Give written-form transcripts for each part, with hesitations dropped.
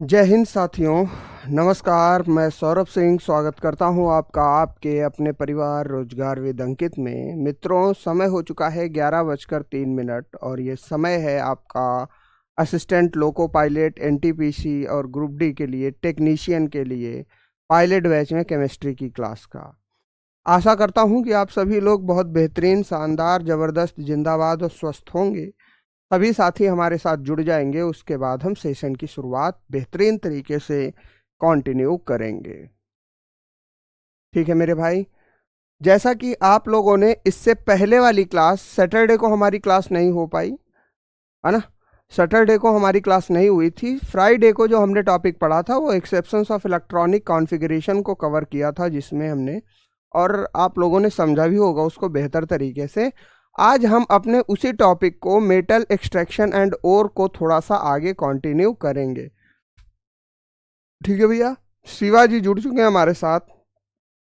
जय हिंद साथियों। नमस्कार, मैं सौरभ सिंह स्वागत करता हूं आपका आपके अपने परिवार रोजगार विद अंकित में। मित्रों, समय हो चुका है 11:03 और ये समय है आपका असिस्टेंट लोको पायलट एनटीपीसी और ग्रुप डी के लिए टेक्नीशियन के लिए पायलट बैच में केमिस्ट्री की क्लास का। आशा करता हूं कि आप सभी लोग बहुत बेहतरीन, शानदार, ज़बरदस्त, जिंदाबाद और स्वस्थ होंगे। सभी साथी हमारे साथ जुड़ जाएंगे, उसके बाद हम सेशन की शुरुआत बेहतरीन तरीके से कंटिन्यू करेंगे। ठीक है मेरे भाई, जैसा कि आप लोगों ने इससे पहले वाली क्लास, सैटरडे को हमारी क्लास नहीं हो पाई है ना। सैटरडे को हमारी क्लास नहीं हुई थी। फ्राइडे को जो हमने टॉपिक पढ़ा था वो एक्सेप्शंस ऑफ इलेक्ट्रॉनिक कॉन्फ़िगरेशन को कवर किया था, जिसमें हमने, और आप लोगों ने समझा भी होगा उसको बेहतर तरीके से। आज हम अपने उसी टॉपिक को मेटल एक्सट्रैक्शन एंड ओर को थोड़ा सा आगे कंटिन्यू करेंगे। ठीक है भैया, शिवाजी जुड़ चुके हैं हमारे साथ,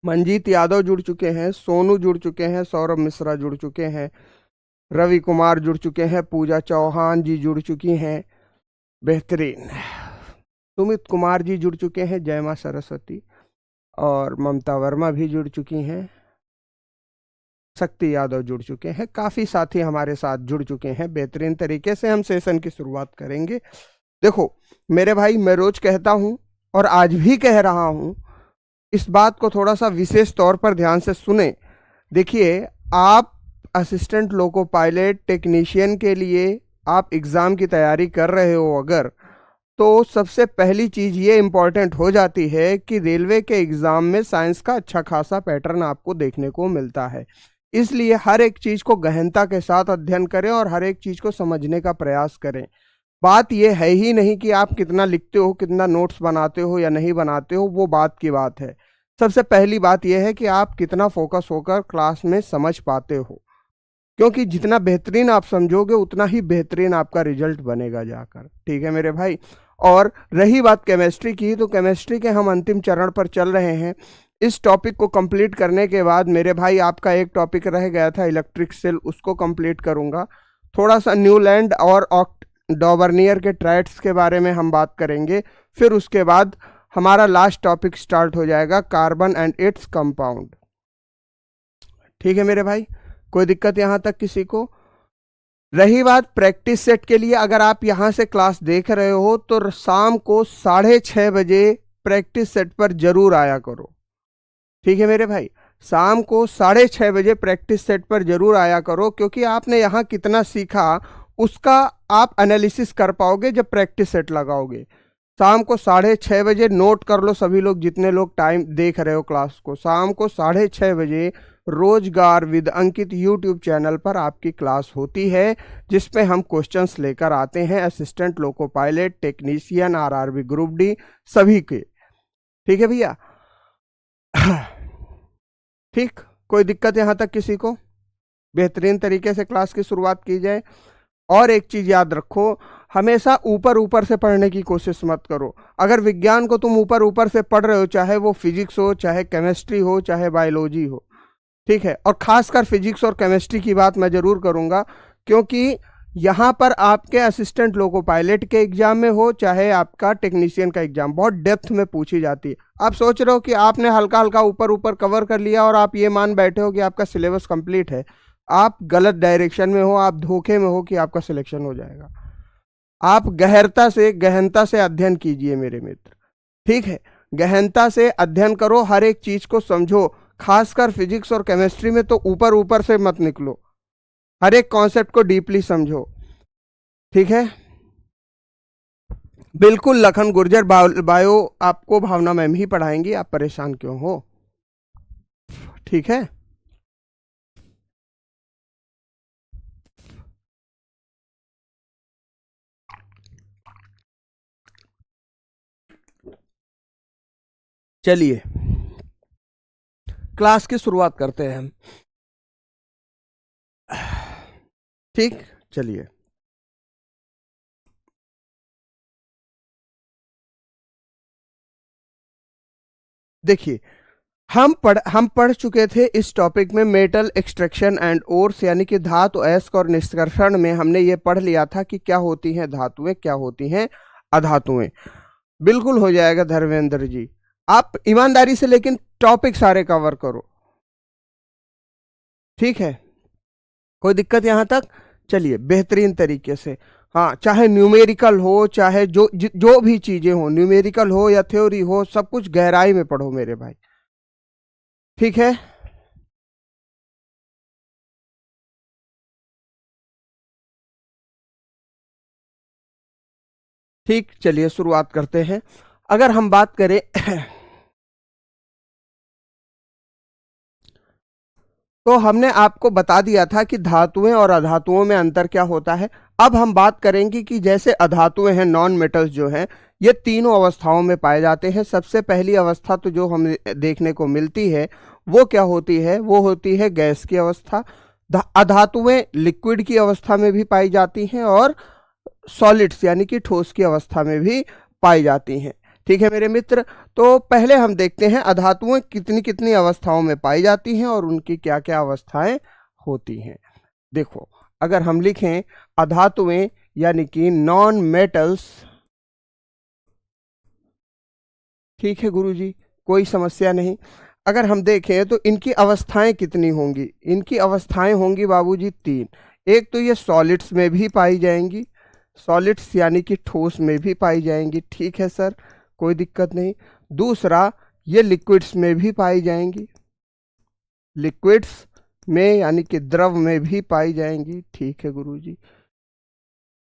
मंजीत यादव जुड़ चुके हैं, सोनू जुड़ चुके हैं, सौरभ मिश्रा जुड़ चुके हैं, रवि कुमार जुड़ चुके हैं, पूजा चौहान जी जुड़ चुकी हैं, बेहतरीन, सुमित कुमार जी जुड़ चुके हैं, जय मां सरस्वती, और ममता वर्मा भी जुड़ चुकी हैं, शक्ति यादव जुड़ चुके हैं। काफ़ी साथी हमारे साथ जुड़ चुके हैं। बेहतरीन तरीके से हम सेशन की शुरुआत करेंगे। देखो मेरे भाई, मैं रोज कहता हूं और आज भी कह रहा हूं, इस बात को थोड़ा सा विशेष तौर पर ध्यान से सुने। देखिए, आप असिस्टेंट लोको पायलट टेक्नीशियन के लिए आप एग्ज़ाम की तैयारी कर रहे हो अगर, तो सबसे पहली चीज़ ये इम्पॉर्टेंट हो जाती है कि रेलवे के एग्ज़ाम में साइंस का अच्छा खासा पैटर्न आपको देखने को मिलता है। इसलिए हर एक चीज़ को गहनता के साथ अध्ययन करें और हर एक चीज़ को समझने का प्रयास करें। बात यह है ही नहीं कि आप कितना लिखते हो, कितना नोट्स बनाते हो या नहीं बनाते हो, वो बात की बात है। सबसे पहली बात यह है कि आप कितना फोकस होकर क्लास में समझ पाते हो, क्योंकि जितना बेहतरीन आप समझोगे उतना ही बेहतरीन आपका रिजल्ट बनेगा जाकर। ठीक है मेरे भाई। और रही बात केमिस्ट्री की, तो केमिस्ट्री के हम अंतिम चरण पर चल रहे हैं। इस टॉपिक को कंप्लीट करने के बाद मेरे भाई आपका एक टॉपिक रह गया था इलेक्ट्रिक सेल, उसको कंप्लीट करूंगा। थोड़ा सा न्यूलैंड और डॉवर्नियर के ट्राइट्स के बारे में हम बात करेंगे। फिर उसके बाद हमारा लास्ट टॉपिक स्टार्ट हो जाएगा, कार्बन एंड इट्स कंपाउंड। ठीक है मेरे भाई, कोई दिक्कत यहां तक किसी को? रही बात प्रैक्टिस सेट के लिए, अगर आप यहां से क्लास देख रहे हो तो शाम को 6:30 बजे प्रैक्टिस सेट पर जरूर आया करो। ठीक है मेरे भाई, शाम को 6:30 बजे प्रैक्टिस सेट पर जरूर आया करो, क्योंकि आपने यहाँ कितना सीखा उसका आप एनालिसिस कर पाओगे जब प्रैक्टिस सेट लगाओगे। शाम को 6:30 बजे नोट कर लो सभी लोग, जितने लोग टाइम देख रहे हो क्लास को। शाम को 6:30 बजे रोजगार विद अंकित यूट्यूब चैनल पर आपकी क्लास होती है, जिसपे हम क्वेश्चंस लेकर आते हैं assistant loco pilot, technician, RRB group D सभी के। ठीक है भैया? ठीक, कोई दिक्कत यहां तक किसी को? बेहतरीन तरीके से क्लास की शुरुआत की जाए। और एक चीज याद रखो, हमेशा ऊपर ऊपर से पढ़ने की कोशिश मत करो। अगर विज्ञान को तुम ऊपर ऊपर से पढ़ रहे हो, चाहे वो फिजिक्स हो, चाहे केमिस्ट्री हो, चाहे बायोलॉजी हो, ठीक है, और खासकर फिजिक्स और केमिस्ट्री की बात मैं जरूर करूंगा, क्योंकि यहाँ पर आपके असिस्टेंट लोको पायलट के एग्जाम में हो, चाहे आपका टेक्नीशियन का एग्जाम, बहुत डेप्थ में पूछी जाती है। आप सोच रहे हो कि आपने हल्का हल्का ऊपर ऊपर कवर कर लिया और आप ये मान बैठे हो कि आपका सिलेबस कंप्लीट है। आप गलत डायरेक्शन में हो, आप धोखे में हो कि आपका सिलेक्शन हो जाएगा। आप गहनता से अध्ययन कीजिए मेरे मित्र। ठीक है, गहनता से अध्ययन करो, हर एक चीज को समझो। खासकर फिजिक्स और केमिस्ट्री में तो ऊपर ऊपर से मत निकलो, हर एक कॉन्सेप्ट को डीपली समझो। ठीक है, बिल्कुल लखन गुर्जर बायो आपको भावना मैम ही पढ़ाएंगी, आप परेशान क्यों हो? ठीक है, चलिए क्लास की शुरुआत करते हैं हम। ठीक, चलिए। देखिए, हम पढ़ चुके थे इस टॉपिक में मेटल एक्सट्रैक्शन एंड ओर्स, यानी कि धातु अयस्क और निष्कर्षण में हमने ये पढ़ लिया था कि क्या होती हैं धातुएं, क्या होती हैं अधातुएं। बिल्कुल हो जाएगा धर्मेंद्र जी, आप ईमानदारी से लेकिन टॉपिक सारे कवर करो, ठीक है, कोई दिक्कत यहां तक? चलिए बेहतरीन तरीके से, हाँ, चाहे न्यूमेरिकल हो, चाहे जो भी चीजें हो, न्यूमेरिकल हो या थ्योरी हो, सब कुछ गहराई में पढ़ो मेरे भाई, ठीक है। ठीक, चलिए शुरुआत करते हैं। अगर हम बात करें तो हमने आपको बता दिया था कि धातुएं और अधातुओं में अंतर क्या होता है। अब हम बात करेंगे कि जैसे अधातुएं हैं, नॉन मेटल्स जो हैं, ये तीनों अवस्थाओं में पाए जाते हैं। सबसे पहली अवस्था तो जो हमें देखने को मिलती है वो क्या होती है? वो होती है गैस की अवस्था। अधातुएं लिक्विड की अवस्था में भी पाई जाती हैं और सॉलिड्स यानी कि ठोस की अवस्था में भी पाई जाती हैं, ठीक है मेरे मित्र। तो पहले हम देखते हैं अधातुएं कितनी कितनी अवस्थाओं में पाई जाती हैं और उनकी क्या क्या अवस्थाएं होती हैं। देखो, अगर हम लिखें अधातुएं यानी कि नॉन मेटल्स, ठीक है गुरुजी, कोई समस्या नहीं। अगर हम देखें तो इनकी अवस्थाएं कितनी होंगी? इनकी अवस्थाएं होंगी बाबूजी तीन। एक तो ये सॉलिड्स में भी पाई जाएंगी, सॉलिड्स यानी कि ठोस में भी पाई जाएंगी, ठीक है सर, कोई दिक्कत नहीं। दूसरा, ये लिक्विड्स में भी पाई जाएंगी, लिक्विड्स में यानी कि द्रव में भी पाई जाएंगी, ठीक है गुरुजी।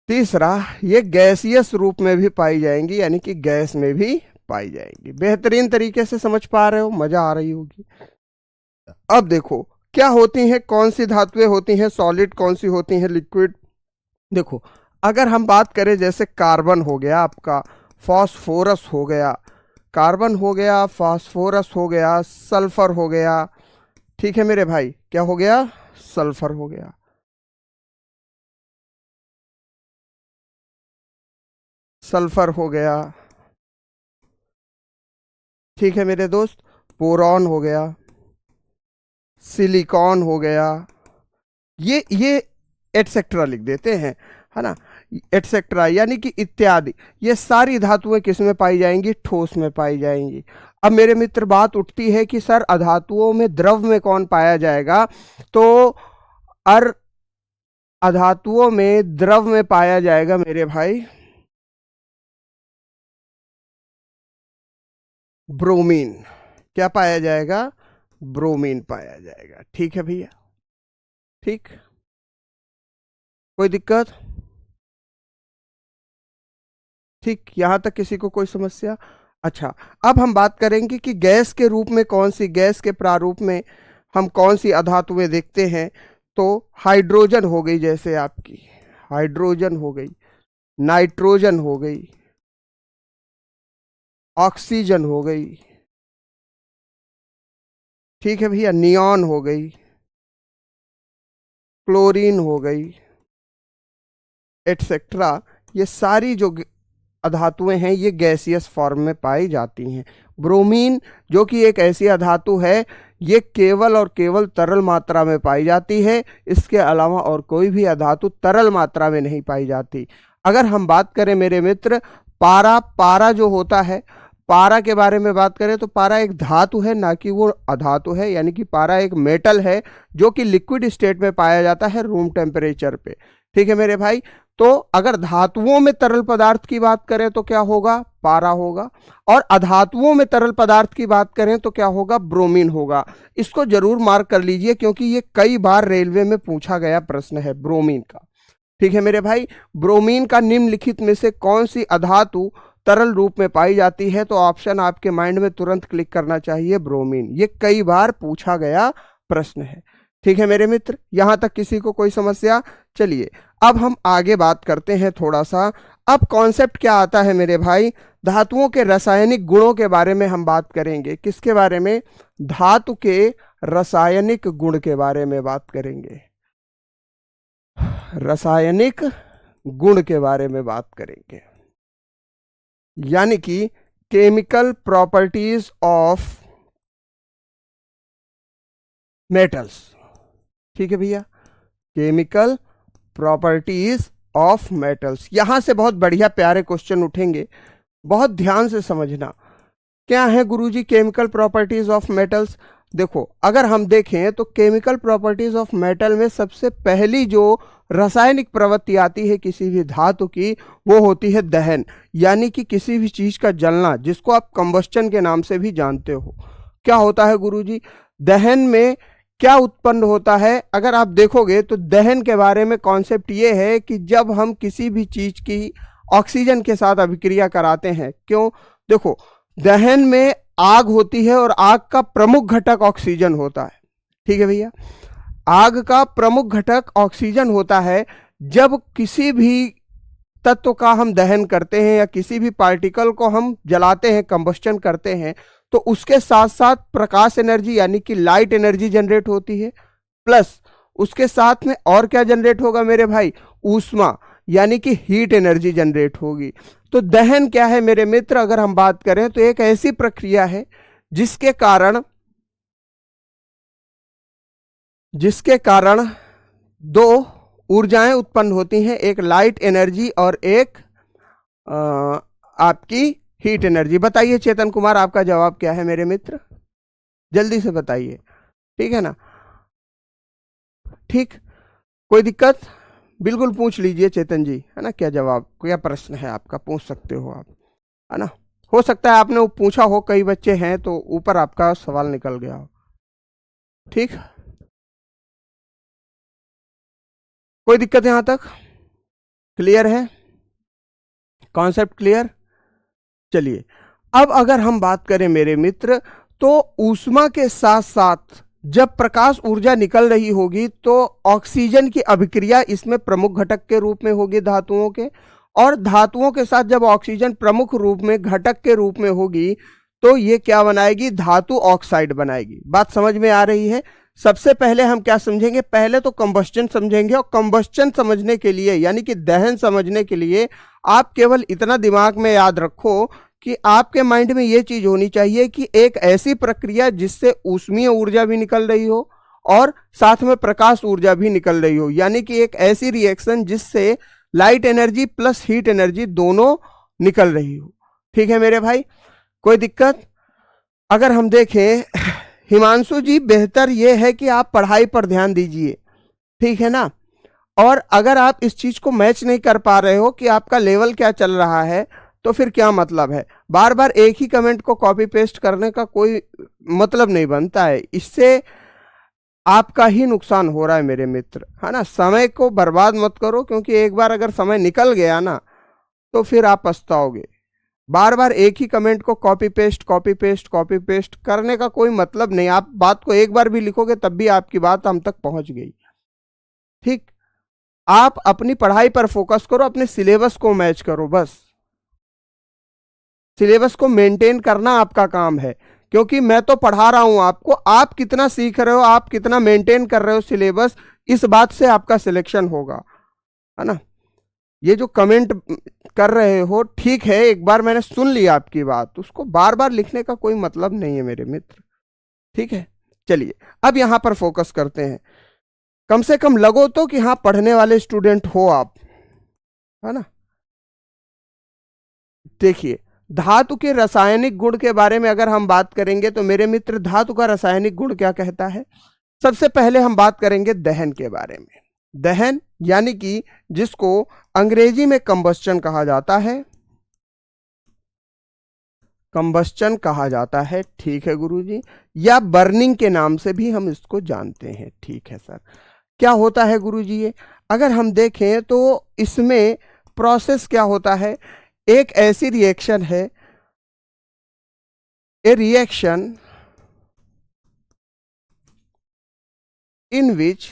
तीसरा, ये गैसियस रूप में भी पाई जाएंगी यानी कि गैस में भी पाई जाएंगी। बेहतरीन तरीके से समझ पा रहे हो, मजा आ रही होगी। अब देखो क्या होती हैं, कौन सी धातुएं होती हैं सॉलिड, कौन सी होती हैं लिक्विड। देखो, अगर हम बात करें जैसे कार्बन हो गया आपका, फास्फोरस हो गया, कार्बन हो गया, फास्फोरस हो गया, सल्फर हो गया, ठीक है मेरे भाई, क्या हो गया? सल्फर हो गया, सल्फर हो गया, ठीक है मेरे दोस्त, बोरॉन हो गया, सिलिकॉन हो गया, ये एटसेट्रा लिख देते हैं, है ना, एटसेट्रा यानी कि इत्यादि। ये सारी धातुएं किस में पाई जाएंगी? ठोस में पाई जाएंगी। अब मेरे मित्र बात उठती है कि सर अधातुओं में द्रव में कौन पाया जाएगा? तो अर अधातुओं में द्रव में पाया जाएगा मेरे भाई ब्रोमीन। क्या पाया जाएगा? ब्रोमीन पाया जाएगा, ठीक है भैया, ठीक, कोई दिक्कत? ठीक, यहां तक किसी को कोई समस्या? अच्छा, अब हम बात करेंगे कि गैस के रूप में कौन सी, गैस के प्रारूप में हम कौन सी अधातुएं देखते हैं। तो हाइड्रोजन हो गई, जैसे आपकी हाइड्रोजन हो गई, नाइट्रोजन हो गई, ऑक्सीजन हो गई, ठीक है भैया, नियॉन हो गई, क्लोरीन हो गई, एटसेट्रा। ये सारी जो अधातुएं हैं ये गैसियस फॉर्म में पाई जाती हैं। ब्रोमीन जो कि एक ऐसी अधातु है, ये केवल और केवल तरल मात्रा में पाई जाती है, इसके अलावा और कोई भी अधातु तरल मात्रा में नहीं पाई जाती। अगर हम बात करें मेरे मित्र पारा, पारा जो होता है, पारा के बारे में बात करें तो पारा एक धातु है, ना कि वो अधातु है, यानी कि पारा एक मेटल है जो कि लिक्विड स्टेट में पाया जाता है रूम टेम्परेचर पे, ठीक है मेरे भाई। तो अगर धातुओं में तरल पदार्थ की बात करें तो क्या होगा? पारा होगा, और अधातुओं में तरल पदार्थ की बात करें तो क्या होगा? ब्रोमीन होगा। इसको जरूर मार्क कर लीजिए क्योंकि ये कई बार रेलवे में पूछा गया प्रश्न है ब्रोमीन का, ठीक है मेरे भाई। ब्रोमीन का निम्नलिखित में से कौन सी अधातु तरल रूप में पाई जाती है? तो ऑप्शन आपके माइंड में तुरंत क्लिक करना चाहिए, ब्रोमीन। ये कई बार पूछा गया प्रश्न है, ठीक है मेरे मित्र, यहां तक किसी को कोई समस्या? चलिए अब हम आगे बात करते हैं थोड़ा सा। अब कॉन्सेप्ट क्या आता है मेरे भाई? धातुओं के रासायनिक गुणों के बारे में हम बात करेंगे। किसके बारे में? धातु के रासायनिक गुण के बारे में बात करेंगे, रासायनिक गुण के बारे में बात करेंगे, यानी कि केमिकल प्रॉपर्टीज ऑफ मेटल्स, ठीक है भैया, केमिकल प्रॉपर्टीज ऑफ मेटल्स। यहां से बहुत बढ़िया प्यारे क्वेश्चन उठेंगे, बहुत ध्यान से समझना। क्या है गुरुजी केमिकल प्रॉपर्टीज ऑफ मेटल्स? देखो, अगर हम देखें तो केमिकल प्रॉपर्टीज ऑफ मेटल में सबसे पहली जो रासायनिक प्रवृत्ति आती है किसी भी धातु की, वो होती है दहन, यानी कि किसी भी चीज का जलना, जिसको आप कंबस्टन के नाम से भी जानते हो। क्या होता है गुरुजी? दहन में क्या उत्पन्न होता है? अगर आप देखोगे तो दहन के बारे में कॉन्सेप्ट ये है कि जब हम किसी भी चीज की ऑक्सीजन के साथ अभिक्रिया कराते हैं, क्यों? देखो, दहन में आग होती है और आग का प्रमुख घटक ऑक्सीजन होता है। ठीक है भैया, आग का प्रमुख घटक ऑक्सीजन होता है। जब किसी भी तत्व का हम दहन करते हैं या किसी भी पार्टिकल को हम जलाते हैं, कंबस्टन करते हैं, तो उसके साथ साथ प्रकाश एनर्जी यानी कि लाइट एनर्जी जनरेट होती है, प्लस उसके साथ में और क्या जनरेट होगा मेरे भाई? ऊष्मा यानी कि हीट एनर्जी जनरेट होगी। तो दहन क्या है मेरे मित्र? अगर हम बात करें तो एक ऐसी प्रक्रिया है जिसके कारण दो ऊर्जाएं उत्पन्न होती हैं, एक लाइट एनर्जी और एक आपकी हीट एनर्जी। बताइए चेतन कुमार, आपका जवाब क्या है मेरे मित्र? जल्दी से बताइए, ठीक है ना? ठीक, कोई दिक्कत? बिल्कुल पूछ लीजिए चेतन जी, है ना? क्या जवाब, क्या प्रश्न है आपका, पूछ सकते हो आप, है ना? हो सकता है आपने पूछा हो, कई बच्चे हैं तो ऊपर आपका सवाल निकल गया हो। ठीक, कोई दिक्कत यहां तक? क्लियर है? Concept clear? चलिए, अब अगर हम बात करें मेरे मित्र, तो ऊष्मा के साथ साथ जब प्रकाश ऊर्जा निकल रही होगी तो ऑक्सीजन की अभिक्रिया इसमें प्रमुख घटक के रूप में होगी धातुओं के, और धातुओं के साथ जब ऑक्सीजन प्रमुख रूप में घटक के रूप में होगी तो ये क्या बनाएगी? धातु ऑक्साइड बनाएगी। बात समझ में आ रही है? सबसे पहले हम क्या समझेंगे? पहले तो कंबस्टन समझेंगे, और कंबस्टन समझने के लिए यानी कि दहन समझने के लिए आप केवल इतना दिमाग में याद रखो कि आपके माइंड में ये चीज होनी चाहिए कि एक ऐसी प्रक्रिया जिससे ऊष्मीय ऊर्जा भी निकल रही हो और साथ में प्रकाश ऊर्जा भी निकल रही हो, यानी कि एक ऐसी रिएक्शन जिससे light energy plus heat energy दोनों निकल रही हो। ठीक है मेरे भाई, कोई दिक्कत? अगर हम देखें हिमांशु जी, बेहतर यह है कि आप पढ़ाई पर ध्यान दीजिए, ठीक है ना? और अगर आप इस चीज को मैच नहीं कर पा रहे हो कि आपका लेवल क्या चल रहा है, तो फिर क्या मतलब है? बार बार एक ही कमेंट को कॉपी पेस्ट करने का कोई मतलब नहीं बनता है, इससे आपका ही नुकसान हो रहा है मेरे मित्र, है ना? समय को बर्बाद मत करो, क्योंकि एक बार अगर समय निकल गया ना तो फिर आप पछताओगे। बार बार एक ही कमेंट को copy paste copy paste copy paste करने का कोई मतलब नहीं। आप बात को एक बार भी लिखोगे तब भी आपकी बात हम तक पहुंच गई। ठीक, आप अपनी पढ़ाई पर फोकस करो, अपने सिलेबस को मैच करो, बस सिलेबस को मेंटेन करना आपका काम है, क्योंकि मैं तो पढ़ा रहा हूं आपको, आप कितना सीख रहे हो, आप कितना मेंटेन कर रहे हो सिलेबस, इस बात से आपका सिलेक्शन होगा, है ना? ये जो कमेंट कर रहे हो, ठीक है, एक बार मैंने सुन लिया आपकी बात, उसको बार बार लिखने का कोई मतलब नहीं है मेरे मित्र, ठीक है? चलिए, अब यहां पर फोकस करते हैं। कम से कम लगो तो कि हाँ पढ़ने वाले स्टूडेंट हो आप, है ना? देखिए, धातु के रासायनिक गुण के बारे में अगर हम बात करेंगे तो मेरे मित्र, धातु का रासायनिक गुण क्या कहता है? सबसे पहले हम बात करेंगे दहन के बारे में। दहन यानी कि जिसको अंग्रेजी में कंबस्टन कहा जाता है, कंबस्टन कहा जाता है, ठीक है गुरुजी, या बर्निंग के नाम से भी हम इसको जानते हैं, ठीक है सर। क्या होता है गुरुजी ये? अगर हम देखें तो इसमें प्रोसेस क्या होता है? एक ऐसी रिएक्शन है, ए reaction in which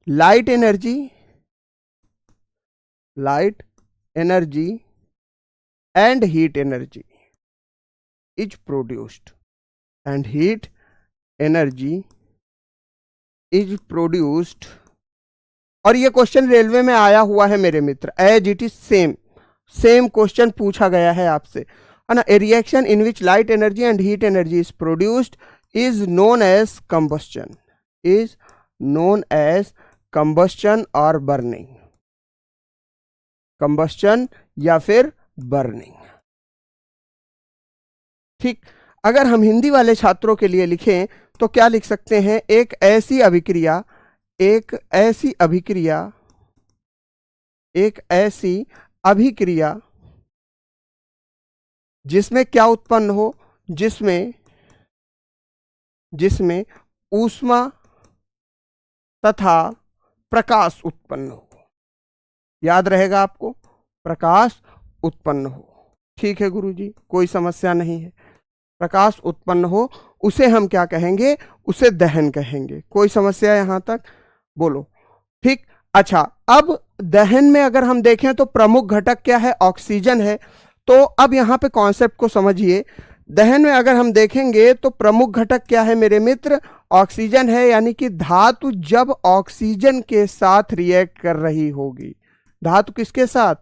light energy and heat energy is produced, and heat energy is produced। और ये क्वेश्चन रेलवे में आया हुआ है मेरे मित्र, as it is same question पूछा गया है आपसे, है ना? A reaction in which light energy and heat energy is produced is known as combustion, और बर्निंग। कंबस्टन या फिर बर्निंग। ठीक, अगर हम हिंदी वाले छात्रों के लिए लिखें तो क्या लिख सकते हैं? एक ऐसी अभिक्रिया जिसमें क्या उत्पन्न हो? जिसमें ऊष्मा तथा प्रकाश उत्पन्न हो। याद रहेगा आपको, प्रकाश उत्पन्न हो। ठीक है गुरुजी, कोई समस्या नहीं है। प्रकाश उत्पन्न हो उसे हम क्या कहेंगे? उसे दहन कहेंगे। कोई समस्या यहां तक? बोलो। ठीक, अच्छा, अब दहन में अगर हम देखें तो प्रमुख घटक क्या है? ऑक्सीजन है। तो अब यहां पे कॉन्सेप्ट को समझिए। दहन में अगर हम देखेंगे तो प्रमुख घटक क्या है मेरे मित्र? ऑक्सीजन है। यानी कि धातु जब ऑक्सीजन के साथ रिएक्ट कर रही होगी, धातु किसके साथ?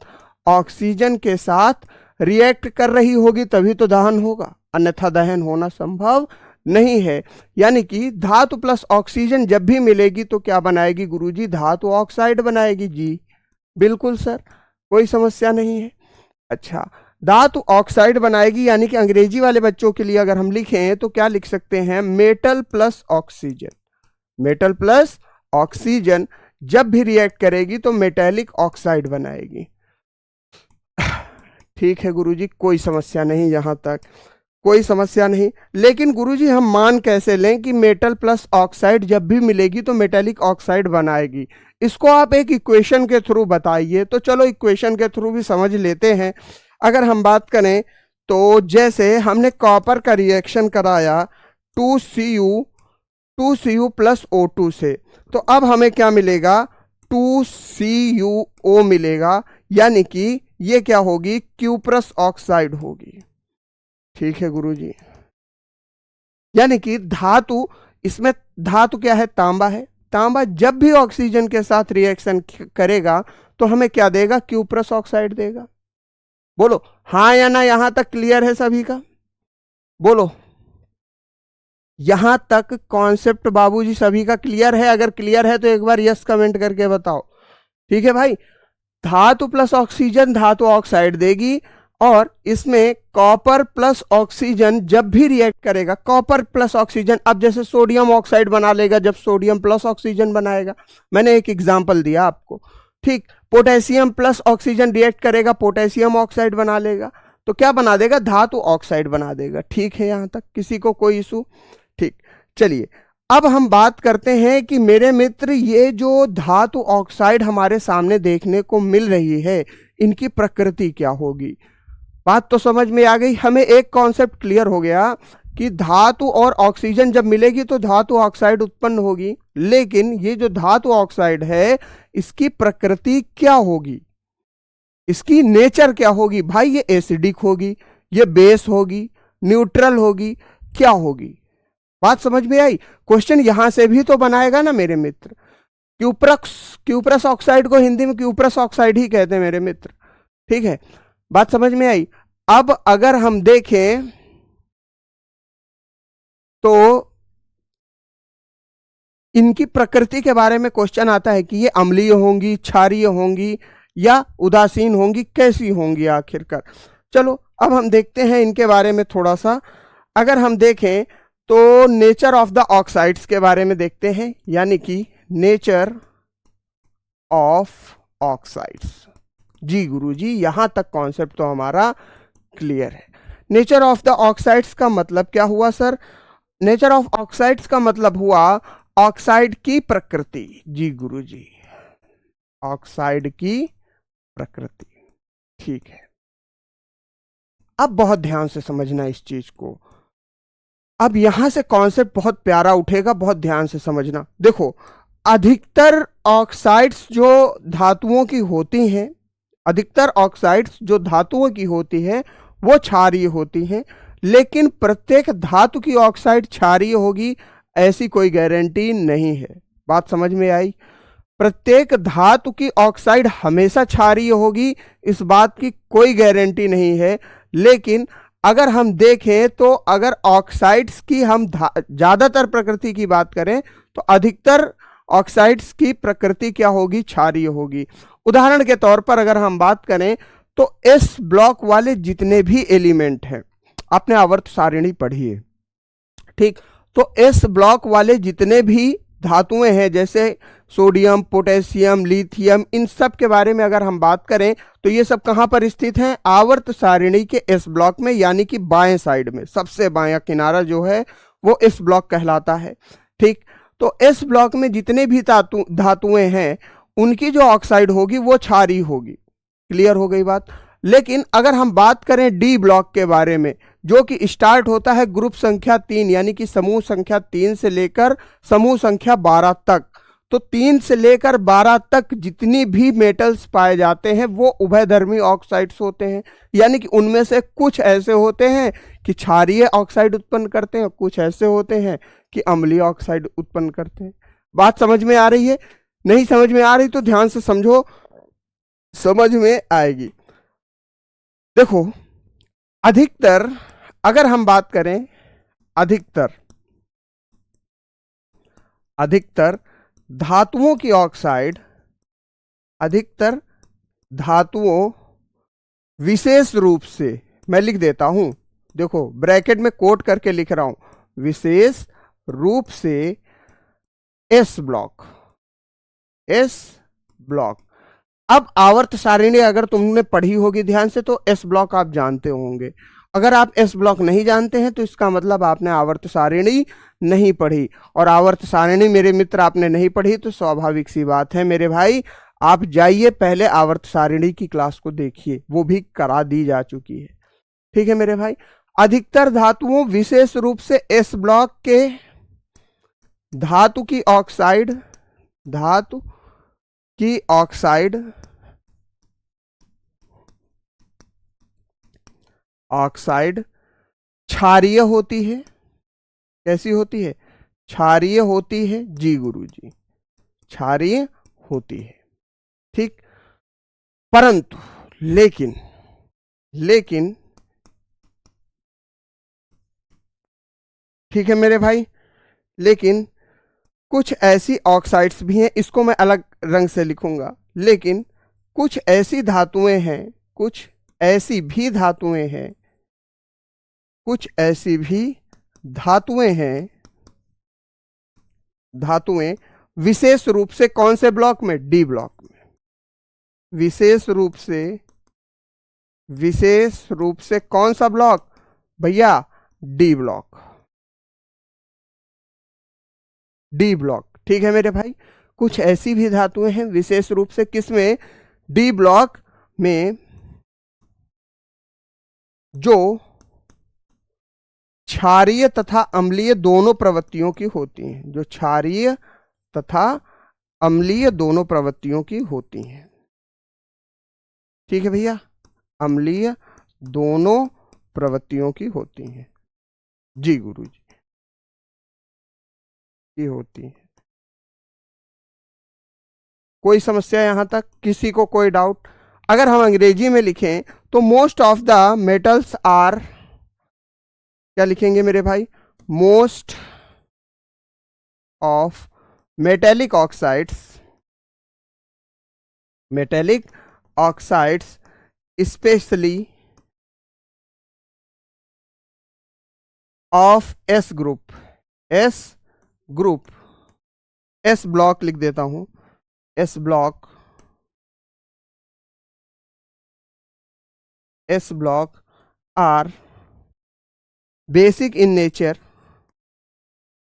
ऑक्सीजन के साथ रिएक्ट कर रही होगी तभी तो दहन होगा, अन्यथा दहन होना संभव नहीं है। यानी कि धातु प्लस ऑक्सीजन जब भी मिलेगी तो क्या बनाएगी गुरुजी? धातु ऑक्साइड बनाएगी। जी बिल्कुल सर, कोई समस्या नहीं है। अच्छा, धातु ऑक्साइड बनाएगी, यानी कि अंग्रेजी वाले बच्चों के लिए अगर हम लिखें तो क्या लिख सकते हैं? Metal plus oxygen. Metal plus oxygen जब भी रिएक्ट करेगी तो मेटेलिक ऑक्साइड बनाएगी। ठीक है गुरुजी, कोई समस्या नहीं, यहां तक कोई समस्या नहीं। लेकिन गुरुजी हम मान कैसे लें कि मेटल प्लस ऑक्साइड जब भी मिलेगी तो मेटेलिक ऑक्साइड बनाएगी? इसको आप एक इक्वेशन के थ्रू बताइए। तो चलो इक्वेशन के थ्रू भी समझ लेते हैं। अगर हम बात करें तो जैसे हमने कॉपर का रिएक्शन कराया 2Cu प्लस O2 से, तो अब हमें क्या मिलेगा? 2CuO मिलेगा। यानी कि ये क्या होगी? क्यूप्रस ऑक्साइड होगी। ठीक है गुरुजी, यानी कि धातु, इसमें धातु क्या है? तांबा है। तांबा जब भी ऑक्सीजन के साथ रिएक्शन करेगा तो हमें क्या देगा? क्यूप्रस ऑक्साइड देगा। बोलो हाँ या ना, यहां तक क्लियर है सभी का? बोलो, यहां तक कॉन्सेप्ट बाबूजी सभी का क्लियर है? अगर क्लियर है तो एक बार यस कमेंट करके बताओ। ठीक है भाई, धातु प्लस ऑक्सीजन धातु ऑक्साइड देगी, और इसमें कॉपर प्लस ऑक्सीजन जब भी रिएक्ट करेगा, कॉपर प्लस ऑक्सीजन, अब जैसे सोडियम ऑक्साइड बना लेगा जब सोडियम प्लस ऑक्सीजन बनाएगा, मैंने एक एग्जांपल दिया आपको। ठीक, पोटेशियम प्लस ऑक्सीजन रिएक्ट करेगा, पोटेशियम ऑक्साइड बना लेगा, तो क्या बना देगा? धातु ऑक्साइड बना देगा। ठीक है, यहां तक किसी को कोई इशू? ठीक, चलिए अब हम बात करते हैं कि मेरे मित्र ये जो धातु ऑक्साइड हमारे सामने देखने को मिल रही है, इनकी प्रकृति क्या होगी? बात तो समझ में आ गई। हमें एक कॉन्सेप्ट क्लियर हो गया कि धातु और ऑक्सीजन जब मिलेगी तो धातु ऑक्साइड उत्पन्न होगी। लेकिन ये जो धातु ऑक्साइड है इसकी प्रकृति क्या होगी? इसकी नेचर क्या होगी? भाई ये एसिडिक होगी, ये बेस होगी, न्यूट्रल होगी, क्या होगी? बात समझ में आई? क्वेश्चन यहां से भी तो बनाएगा ना मेरे मित्र। क्यूप्रस ऑक्साइड को हिंदी में क्यूप्रस ऑक्साइड ही कहते हैं मेरे मित्र। ठीक है, बात समझ में आई? अब अगर हम देखें तो इनकी प्रकृति के बारे में क्वेश्चन आता है कि ये अम्लीय होंगी, क्षारीय होंगी या उदासीन होंगी, कैसी होंगी आखिरकार। चलो अब हम देखते हैं इनके बारे में थोड़ा सा। अगर हम देखें तो नेचर ऑफ द ऑक्साइड्स के बारे में देखते हैं, यानी कि नेचर ऑफ ऑक्साइड्स। जी गुरुजी, यहां तक कॉन्सेप्ट तो हमारा क्लियर है। नेचर ऑफ द ऑक्साइड्स का मतलब क्या हुआ सर? नेचर ऑफ ऑक्साइड्स का मतलब हुआ ऑक्साइड की प्रकृति। जी गुरुजी, ऑक्साइड की प्रकृति। ठीक है, अब बहुत ध्यान से समझना इस चीज को। अब यहां से कॉन्सेप्ट बहुत प्यारा उठेगा, बहुत ध्यान से समझना। देखो, अधिकतर ऑक्साइड्स जो धातुओं की होती हैं, अधिकतर ऑक्साइड्स जो धातुओं की होती हैं वो क्षारीय होती हैं, लेकिन प्रत्येक धातु की ऑक्साइड क्षारीय होगी ऐसी कोई गारंटी नहीं है। बात समझ में आई? प्रत्येक धातु की ऑक्साइड हमेशा क्षारीय होगी इस बात की कोई गारंटी नहीं है। लेकिन अगर हम देखें तो अगर ऑक्साइड्स की हम ज़्यादातर प्रकृति की बात करें तो अधिकतर ऑक्साइड्स की प्रकृति क्या होगी, क्षारीय होगी। उदाहरण के तौर पर अगर हम बात करें तो एस ब्लॉक वाले जितने भी एलिमेंट हैं, आपने आवर्त सारिणी पढ़ी है, ठीक, तो एस ब्लॉक वाले जितने भी धातुएं हैं जैसे सोडियम, पोटेशियम, लिथियम, इन सब के बारे में अगर हम बात करें तो ये सब कहां पर स्थित हैं, आवर्त सारिणी के एस ब्लॉक में, यानी कि बाएं साइड में, सबसे बायां किनारा जो है वो एस ब्लॉक कहलाता है, ठीक। तो एस ब्लॉक में जितने भी धातुएं हैं उनकी जो ऑक्साइड होगी वो क्षारीय होगी। क्लियर हो गई बात। लेकिन अगर हम बात करें डी ब्लॉक के बारे में, जो कि स्टार्ट होता है ग्रुप संख्या 3 यानी कि समूह संख्या 3 से लेकर समूह संख्या 12 तक, तो 3 से लेकर 12 तक जितनी भी मेटल्स पाए जाते हैं वो उभयधर्मी ऑक्साइड्स होते हैं, यानी कि उनमें से कुछ ऐसे होते हैं कि क्षारीय ऑक्साइड उत्पन्न करते हैं, कुछ ऐसे होते हैं कि अम्लीय ऑक्साइड उत्पन्न करते हैं। बात समझ में आ रही है? नहीं समझ में आ रही तो ध्यान से समझो, समझ में आएगी। देखो, अधिकतर अगर हम बात करें, अधिकतर धातुओं की ऑक्साइड, अधिकतर धातुओं विशेष रूप से, मैं लिख देता हूं, देखो ब्रैकेट में कोट करके लिख रहा हूं, विशेष रूप से एस ब्लॉक, एस ब्लॉक। अब आवर्त सारिणी अगर तुमने पढ़ी होगी ध्यान से तो एस ब्लॉक आप जानते होंगे। अगर आप एस ब्लॉक नहीं जानते हैं तो इसका मतलब आपने आवर्त सारिणी नहीं पढ़ी, और आवर्त सारिणी मेरे मित्र आपने नहीं पढ़ी तो स्वाभाविक सी बात है मेरे भाई, आप जाइए पहले आवर्त सारिणी की क्लास को देखिए, वो भी करा दी जा चुकी है। ठीक है मेरे भाई। अधिकतर धातुओं विशेष रूप से एस ब्लॉक के धातु की ऑक्साइड, धातु की ऑक्साइड, ऑक्साइड क्षारीय होती है। कैसी होती है? क्षारीय होती है जी गुरुजी, क्षारीय होती है, ठीक। परंतु लेकिन ठीक है मेरे भाई, लेकिन कुछ ऐसी ऑक्साइड्स भी हैं, इसको मैं अलग रंग से लिखूंगा, लेकिन कुछ ऐसी धातुएं हैं, कुछ ऐसी भी धातुएं हैं, कुछ ऐसी भी धातुएं हैं, धातुएं विशेष रूप से कौन से ब्लॉक में? डी ब्लॉक में। विशेष रूप से कौन सा ब्लॉक भैया? डी ब्लॉक, डी ब्लॉक, ठीक है मेरे भाई। कुछ ऐसी भी धातुएं हैं विशेष रूप से किसमें? डी ब्लॉक में, जो क्षारीय तथा अम्लीय दोनों प्रवृत्तियों की होती हैं, जो क्षारीय तथा अम्लीय दोनों प्रवृत्तियों की होती हैं। ठीक है भैया, अम्लीय दोनों प्रवृत्तियों की होती हैं जी गुरुजी, ये होती है। कोई समस्या यहां तक? किसी को कोई डाउट? अगर हम अंग्रेजी में लिखें तो most of the metals are, क्या लिखेंगे मेरे भाई? Most of metallic oxides, metallic oxides specially of S group, S group, S block लिख देता हूं, S block, S block are basic in nature,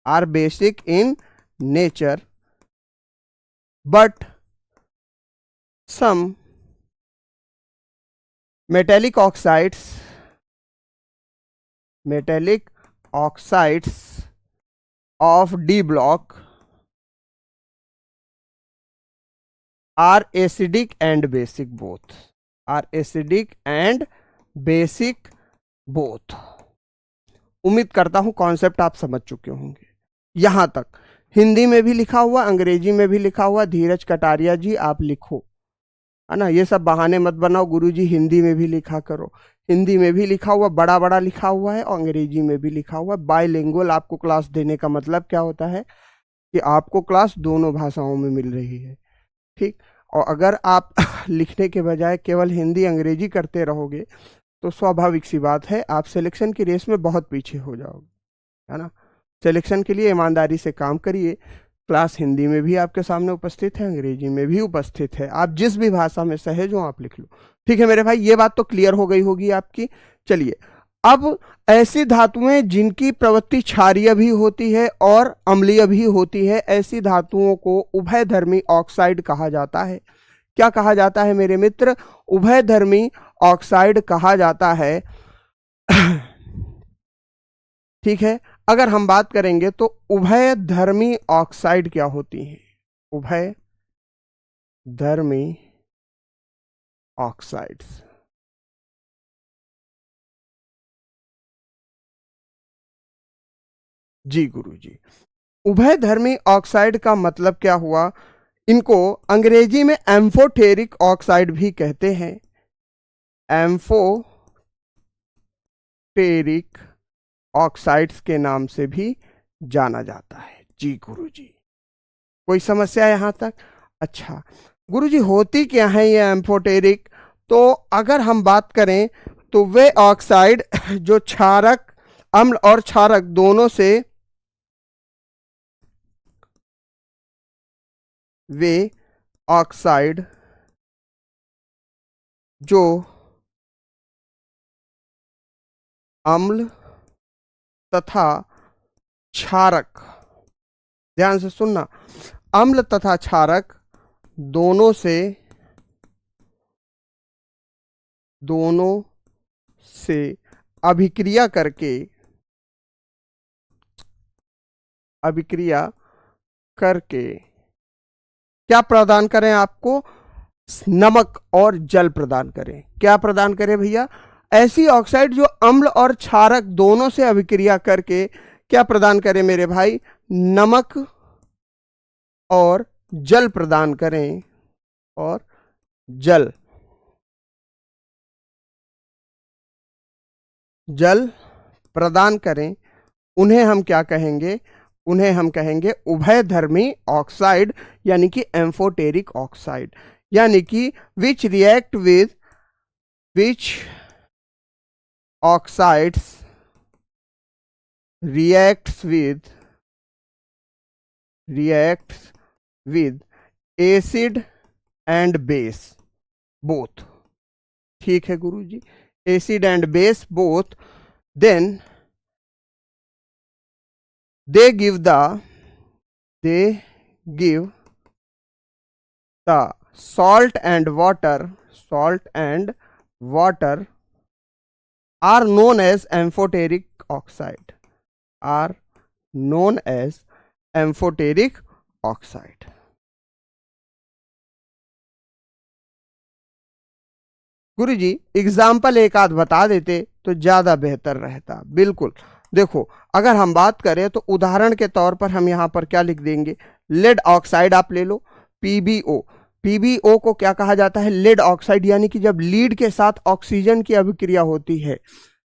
are basic in nature, but some metallic oxides of D block are acidic and basic both, are acidic and basic both। उम्मीद करता हूं concept आप समझ चुके होंगे यहां तक। हिंदी में भी लिखा हुआ, अंग्रेजी में भी लिखा हुआ, धीरज कटारिया जी आप लिखो, है ना, ये सब बहाने मत बनाओ, गुरुजी हिंदी में भी लिखा करो। हिंदी में भी लिखा हुआ, बड़ा बड़ा लिखा हुआ है, और अंग्रेजी में भी लिखा हुआ। बाइलिंगुअल आपको क्लास देने का मतलब क्या होता है कि आपको क्लास दोनों भाषाओं में मिल रही है। ठीक, और अगर आप लिखने के बजाय केवल हिंदी अंग्रेजी करते रहोगे तो स्वाभाविक सी बात है आप सिलेक्शन की रेस में बहुत पीछे हो जाओगे, है ना। सिलेक्शन के लिए ईमानदारी से काम करिए। क्लास हिंदी में भी आपके सामने उपस्थित है, अंग्रेजी में भी उपस्थित है, आप जिस भी भाषा में सहज हो आप लिख लो। ठीक है मेरे भाई, ये बात तो क्लियर हो गई होगी आपकी। चलिए, अब ऐसी धातुएं जिनकी प्रवृत्ति क्षारीय भी होती है और अम्लीय भी होती है, ऐसी धातुओं को उभयधर्मी ऑक्साइड कहा जाता है। क्या कहा जाता है मेरे मित्र? उभयधर्मी ऑक्साइड कहा जाता है। ठीक है, अगर हम बात करेंगे तो उभयधर्मी ऑक्साइड क्या होती है? उभयधर्मी ऑक्साइड्स, जी गुरुजी, उभयधर्मी ऑक्साइड का मतलब क्या हुआ? इनको अंग्रेजी में एम्फोटेरिक ऑक्साइड भी कहते हैं। एम्फोटेरिक ऑक्साइड्स के नाम से भी जाना जाता है। जी गुरुजी, कोई समस्या यहां तक? अच्छा गुरुजी, होती क्या है ये एम्फोटेरिक? तो अगर हम बात करें तो वे ऑक्साइड जो क्षारक, अम्ल और क्षारक दोनों से, वे ऑक्साइड जो अम्ल तथा क्षारक, ध्यान से सुनना, अम्ल तथा क्षारक दोनों से अभिक्रिया करके क्या प्रदान करें आपको? नमक और जल प्रदान करें। क्या प्रदान करें भैया? ऐसी ऑक्साइड जो अम्ल और क्षारक दोनों से अभिक्रिया करके क्या प्रदान करें मेरे भाई? नमक और जल प्रदान करें, और जल प्रदान करें। उन्हें हम क्या कहेंगे? उन्हें हम कहेंगे उभयधर्मी ऑक्साइड, यानी कि एम्फोटेरिक ऑक्साइड, यानी कि which oxides reacts with acid and base both। ठीक है गुरुजी, acid and base both, then they give the salt and water are known as amphoteric oxide, are known as amphoteric oxide। Guruji example एक आध बता देते तो ज्यादा बेहतर रहता। बिल्कुल, देखो अगर हम बात करें तो उदाहरण के तौर पर हम यहां पर क्या लिख देंगे? लेड ऑक्साइड आप ले लो, पीबीओ। पीबीओ को क्या कहा जाता है? लेड ऑक्साइड, यानी कि जब लीड के साथ ऑक्सीजन की अभिक्रिया होती है,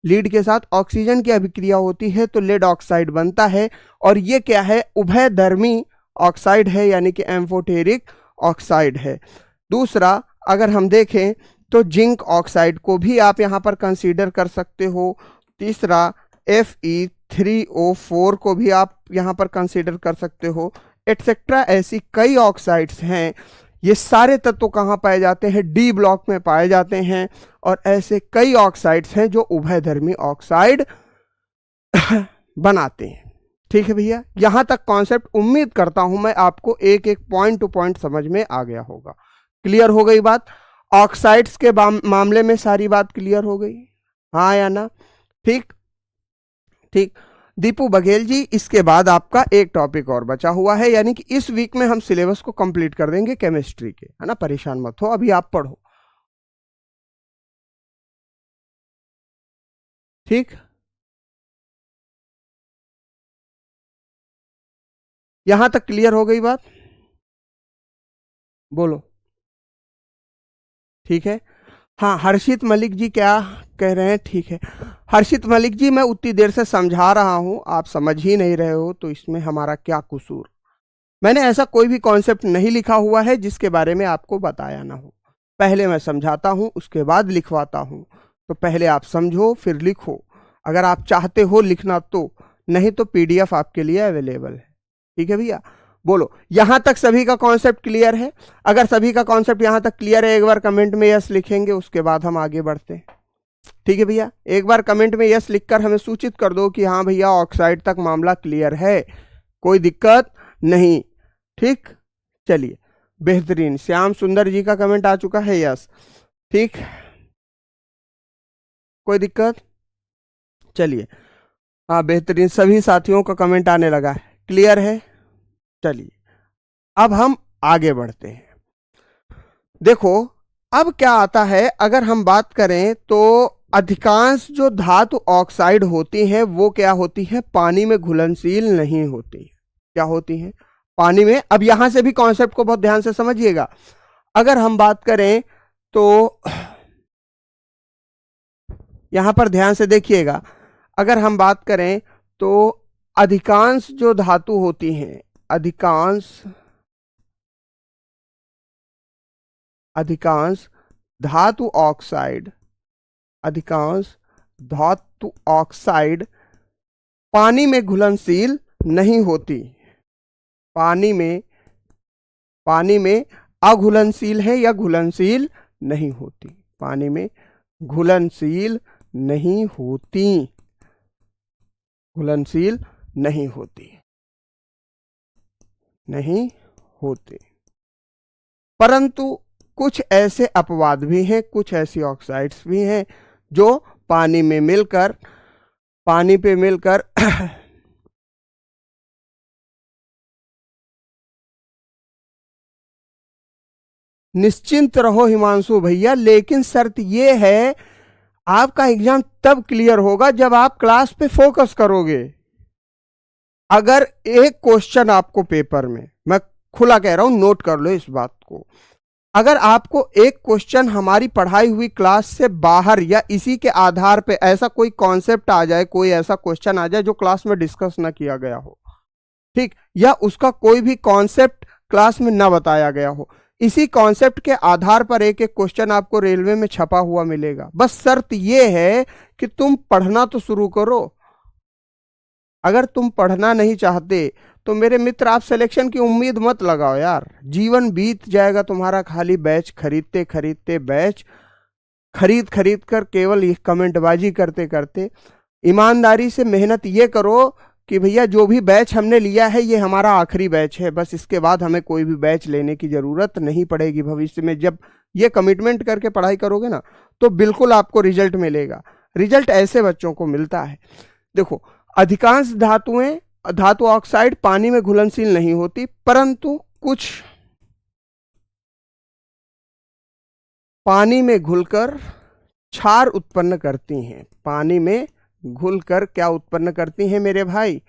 लीड के साथ ऑक्सीजन की अभिक्रिया होती है तो लेड ऑक्साइड बनता है। और ये क्या है? उभयधर्मी ऑक्साइड है, यानी कि एम्फोटेरिक ऑक्साइड है। दूसरा अगर हम देखें तो जिंक ऑक्साइड को भी आप यहां पर कंसीडर कर सकते हो। तीसरा Fe3O4 को भी आप यहां पर कंसीडर कर सकते हो, एटसेट्रा। ऐसी कई ऑक्साइड्स हैं। ये सारे तत्व कहाँ पाए जाते हैं? डी ब्लॉक में पाए जाते हैं। और ऐसे कई ऑक्साइड्स हैं जो उभयधर्मी ऑक्साइड बनाते हैं। ठीक है भैया, यहां तक कॉन्सेप्ट उम्मीद करता हूं मैं आपको एक एक पॉइंट टू पॉइंट समझ में आ गया होगा। क्लियर हो गई बात? ऑक्साइड्स के मामले में सारी बात क्लियर हो गई, हाँ या ना? ठीक ठीक दीपू बघेल जी, इसके बाद आपका एक टॉपिक और बचा हुआ है, यानी कि इस वीक में हम सिलेबस को कंप्लीट कर देंगे केमिस्ट्री के, है ना। परेशान मत हो, अभी आप पढ़ो। ठीक, यहां तक क्लियर हो गई बात? बोलो। ठीक है, हाँ हर्षित मलिक जी क्या कह रहे हैं? ठीक है हर्षित मलिक जी, मैं उतनी देर से समझा रहा हूं, आप समझ ही नहीं रहे हो, तो इसमें हमारा क्या कसूर? मैंने ऐसा कोई भी कॉन्सेप्ट नहीं लिखा हुआ है जिसके बारे में आपको बताया ना हो। पहले मैं समझाता हूँ, उसके बाद लिखवाता हूँ। तो पहले आप समझो फिर लिखो, अगर आप चाहते हो लिखना तो, नहीं तो पीडीएफ आपके लिए अवेलेबल है। ठीक है भैया, बोलो यहां तक सभी का कॉन्सेप्ट क्लियर है? अगर सभी का कॉन्सेप्ट यहां तक क्लियर है, एक बार कमेंट में यस लिखेंगे, उसके बाद हम आगे बढ़ते हैं। ठीक है भैया, एक बार कमेंट में यस लिखकर हमें सूचित कर दो कि हाँ भैया ऑक्साइड तक मामला क्लियर है, कोई दिक्कत नहीं। ठीक, चलिए बेहतरीन। श्याम सुंदर जी का कमेंट आ चुका है, यस। ठीक, कोई दिक्कत? चलिए, हाँ बेहतरीन, सभी साथियों का कमेंट आने लगा है, क्लियर है। चलिए अब हम आगे बढ़ते हैं। देखो अब क्या आता है, अगर हम बात करें तो अधिकांश जो धातु ऑक्साइड होती हैं वो क्या होती हैं, पानी में घुलनशील नहीं होती। क्या होती हैं? पानी में। अब यहां से भी कॉन्सेप्ट को बहुत ध्यान से समझिएगा। अगर हम बात करें तो यहां पर ध्यान से देखिएगा, अगर हम बात करें तो अधिकांश जो धातु होती हैं, अधिकांश धातु ऑक्साइड पानी में घुलनशील नहीं होती। पानी में अघुलनशील है या घुलनशील नहीं होती। पानी में घुलनशील नहीं होती, घुलनशील नहीं होती। परंतु कुछ ऐसे अपवाद भी हैं, कुछ ऐसी ऑक्साइड्स भी हैं जो पानी पे मिलकर निश्चिंत रहो हिमांशु भैया, लेकिन शर्त यह है आपका एग्जाम तब क्लियर होगा जब आप क्लास पे फोकस करोगे। अगर एक क्वेश्चन आपको पेपर में, मैं खुला कह रहा हूं, नोट कर लो इस बात को, अगर आपको एक क्वेश्चन हमारी पढ़ाई हुई क्लास से बाहर या इसी के आधार पे ऐसा कोई कॉन्सेप्ट आ जाए, कोई ऐसा क्वेश्चन आ जाए जो क्लास में डिस्कस ना किया गया हो, ठीक, या उसका कोई भी कॉन्सेप्ट क्लास में ना बताया गया हो, इसी कॉन्सेप्ट के आधार पर एक एक क्वेश्चन आपको रेलवे में छपा हुआ मिलेगा। बस शर्त यह है कि तुम पढ़ना तो शुरू करो। अगर तुम पढ़ना नहीं चाहते तो मेरे मित्र आप सिलेक्शन की उम्मीद मत लगाओ यार, जीवन बीत जाएगा तुम्हारा खाली बैच खरीदते खरीदते, बैच खरीद कर केवल ये कमेंटबाजी करते करते। ईमानदारी से मेहनत ये करो कि भैया जो भी बैच हमने लिया है ये हमारा आखिरी बैच है, बस इसके बाद हमें कोई भी बैच लेने की जरूरत नहीं पड़ेगी। भविष्य में जब ये कमिटमेंट करके पढ़ाई करोगे ना तो बिल्कुल आपको रिजल्ट मिलेगा। रिजल्ट ऐसे बच्चों को मिलता है। देखो अधिकांश धातु ऑक्साइड पानी में घुलनशील नहीं होती, परंतु कुछ पानी में घुलकर क्षार उत्पन्न करती हैं। पानी में घुलकर क्या उत्पन्न करती हैं मेरे भाई?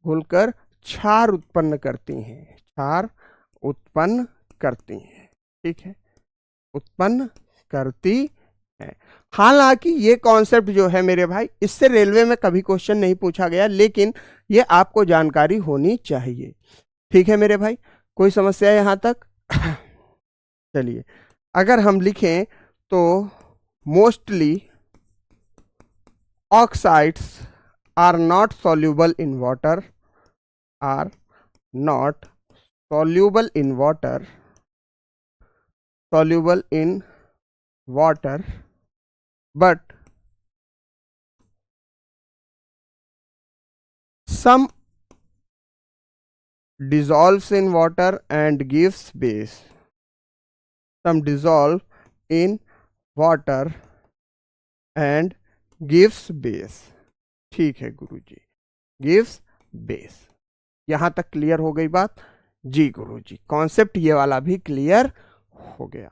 घुलकर क्षार उत्पन्न करती हैं, क्षार उत्पन्न करती हैं। ठीक है, उत्पन्न करती है। हालांकि ये कॉन्सेप्ट जो है मेरे भाई, इससे रेलवे में कभी क्वेश्चन नहीं पूछा गया, लेकिन ये आपको जानकारी होनी चाहिए। ठीक है मेरे भाई, कोई समस्या यहां तक? चलिए अगर हम लिखें तो mostly oxides are not soluble in water, are not soluble in water, but some dissolves in water and gives base. Some dissolve in water and gives base. ठीक है गुरुजी, gives base। यहां तक क्लियर हो गई बात? जी गुरुजी, कॉन्सेप्ट ये वाला भी क्लियर हो गया।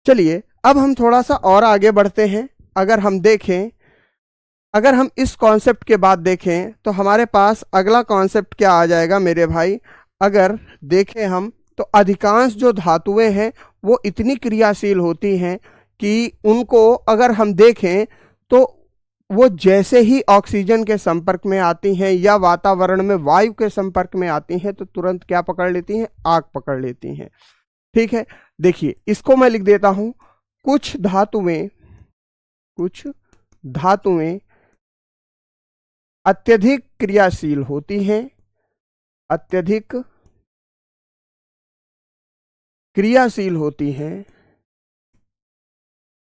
चलिए अब हम थोड़ा सा और आगे बढ़ते हैं। अगर हम देखें, अगर हम इस कॉन्सेप्ट के बाद देखें तो हमारे पास अगला कॉन्सेप्ट क्या आ जाएगा मेरे भाई? अगर देखें हम तो अधिकांश जो धातुएं हैं वो इतनी क्रियाशील होती हैं कि उनको अगर हम देखें तो वो जैसे ही ऑक्सीजन के संपर्क में आती हैं या वातावरण में वायु के संपर्क में आती हैं तो तुरंत क्या पकड़ लेती हैं? आग पकड़ लेती हैं। ठीक है, देखिए इसको मैं लिख देता हूं। कुछ धातुएं अत्यधिक क्रियाशील होती हैं, अत्यधिक क्रियाशील होती हैं,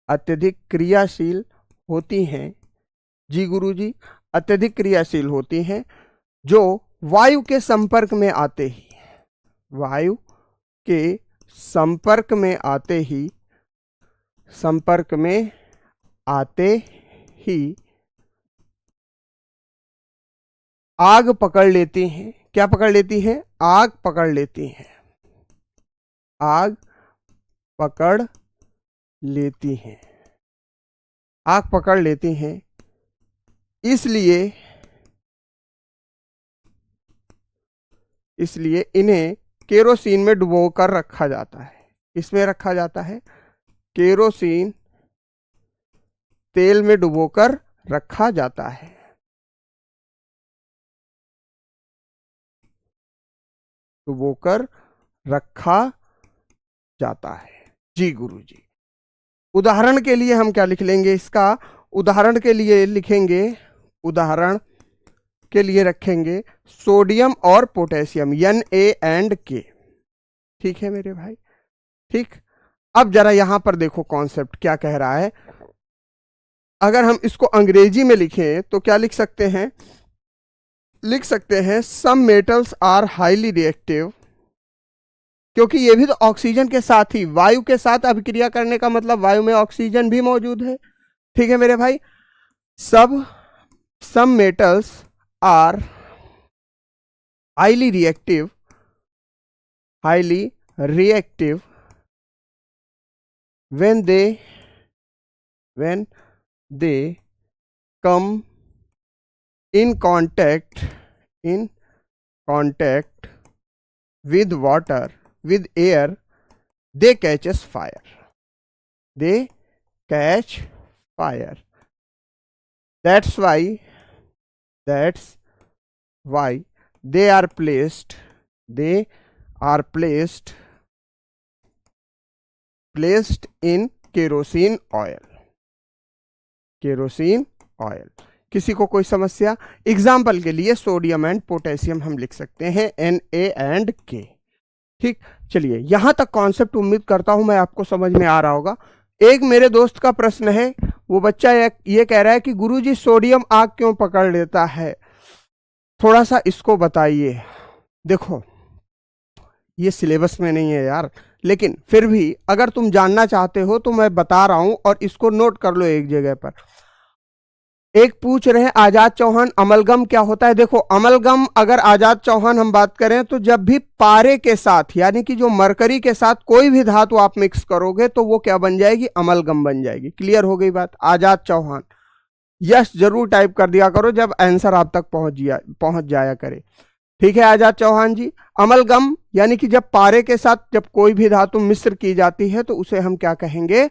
अत्यधिक क्रियाशील होती हैं। जी गुरुजी, अत्यधिक क्रियाशील होती हैं जो वायु के संपर्क में आते ही, वायु के संपर्क में आते ही आग पकड़ लेती हैं। क्या पकड़ लेती हैं? आग पकड़ लेती हैं, आग पकड़ लेती हैं, आग पकड़ लेती हैं। इसलिए इन्हें केरोसिन में डुबोकर रखा जाता है। इसमें रखा जाता है, केरोसिन तेल में डुबोकर रखा जाता है। डुबोकर रखा जाता है। जी गुरुजी, उदाहरण के लिए हम क्या लिख लेंगे? इसका उदाहरण के लिए लिखेंगे, उदाहरण के लिए रखेंगे सोडियम और पोटेशियम, Na&K। ठीक है मेरे भाई, ठीक। अब जरा यहां पर देखो कॉन्सेप्ट क्या कह रहा है। अगर हम इसको अंग्रेजी में लिखें तो क्या लिख सकते हैं? लिख सकते हैं some metals are highly reactive, क्योंकि ये भी तो ऑक्सीजन के साथ ही, वायु के साथ अभिक्रिया करने का मतलब वायु में ऑक्सीजन भी मौजूद है। ठीक है मेरे भाई, some metals are highly reactive when they come in contact with water, with air, they catches fire. That's why they are placed in kerosene oil। किसी को कोई समस्या? एग्जाम्पल के लिए सोडियम एंड पोटेशियम हम लिख सकते हैं Na&K। ठीक, चलिए यहां तक कॉन्सेप्ट उम्मीद करता हूं मैं आपको समझ में आ रहा होगा। एक मेरे दोस्त का प्रश्न है, वो बच्चा ये कह रहा है कि गुरुजी सोडियम आग क्यों पकड़ लेता है, थोड़ा सा इसको बताइए। देखो ये सिलेबस में नहीं है यार, लेकिन फिर भी अगर तुम जानना चाहते हो तो मैं बता रहा हूं और इसको नोट कर लो एक जगह पर। एक पूछ रहे हैं आजाद चौहान, अमलगम क्या होता है? देखो अमलगम, अगर आजाद चौहान हम बात करें तो जब भी पारे के साथ, यानी कि जो मरकरी के साथ कोई भी धातु आप मिक्स करोगे तो वो क्या बन जाएगी? अमलगम बन जाएगी। क्लियर हो गई बात? आजाद चौहान यस जरूर टाइप कर दिया करो जब आंसर आप तक पहुंच जाया करे। ठीक है आजाद चौहान जी, अमलगम यानी कि जब पारे के साथ जब कोई भी धातु मिश्र की जाती है तो उसे हम क्या कहेंगे?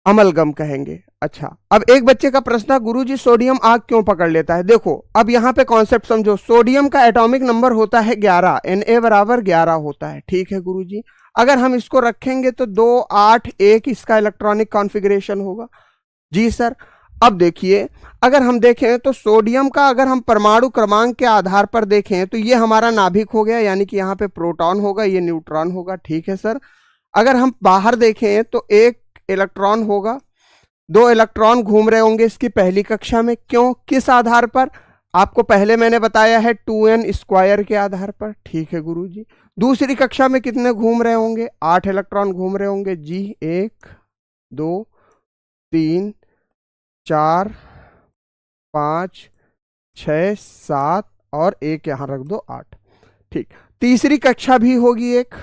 अमलगम कहेंगे। अच्छा, अब एक बच्चे का प्रश्न है गुरुजी सोडियम आग क्यों पकड़ लेता है? देखो अब यहां पे कॉन्सेप्ट समझो। सोडियम का एटॉमिक नंबर होता है 11, Na बराबर 11 होता है। ठीक है गुरुजी, अगर हम इसको रखेंगे तो 2 8 1 इसका इलेक्ट्रॉनिक कॉन्फ़िगरेशन होगा। जी सर। अब देखिए अगर हम देखें तो सोडियम का अगर हम परमाणु क्रमांक के आधार पर देखें तो ये हमारा नाभिक हो गया, यानी कि यहाँ पे प्रोटॉन होगा, ये न्यूट्रॉन होगा। ठीक है सर। अगर हम बाहर देखें तो एक इलेक्ट्रॉन होगा, 2 इलेक्ट्रॉन घूम रहे होंगे इसकी पहली कक्षा में। क्यों, किस आधार पर? आपको पहले मैंने बताया है 2n² के आधार पर। ठीक है गुरुजी। दूसरी कक्षा में कितने घूम रहे होंगे? 8 इलेक्ट्रॉन घूम रहे होंगे। जी 1 2 3 4 5 6 7 और एक यहां रख दो 8। ठीक, तीसरी कक्षा भी होगी, एक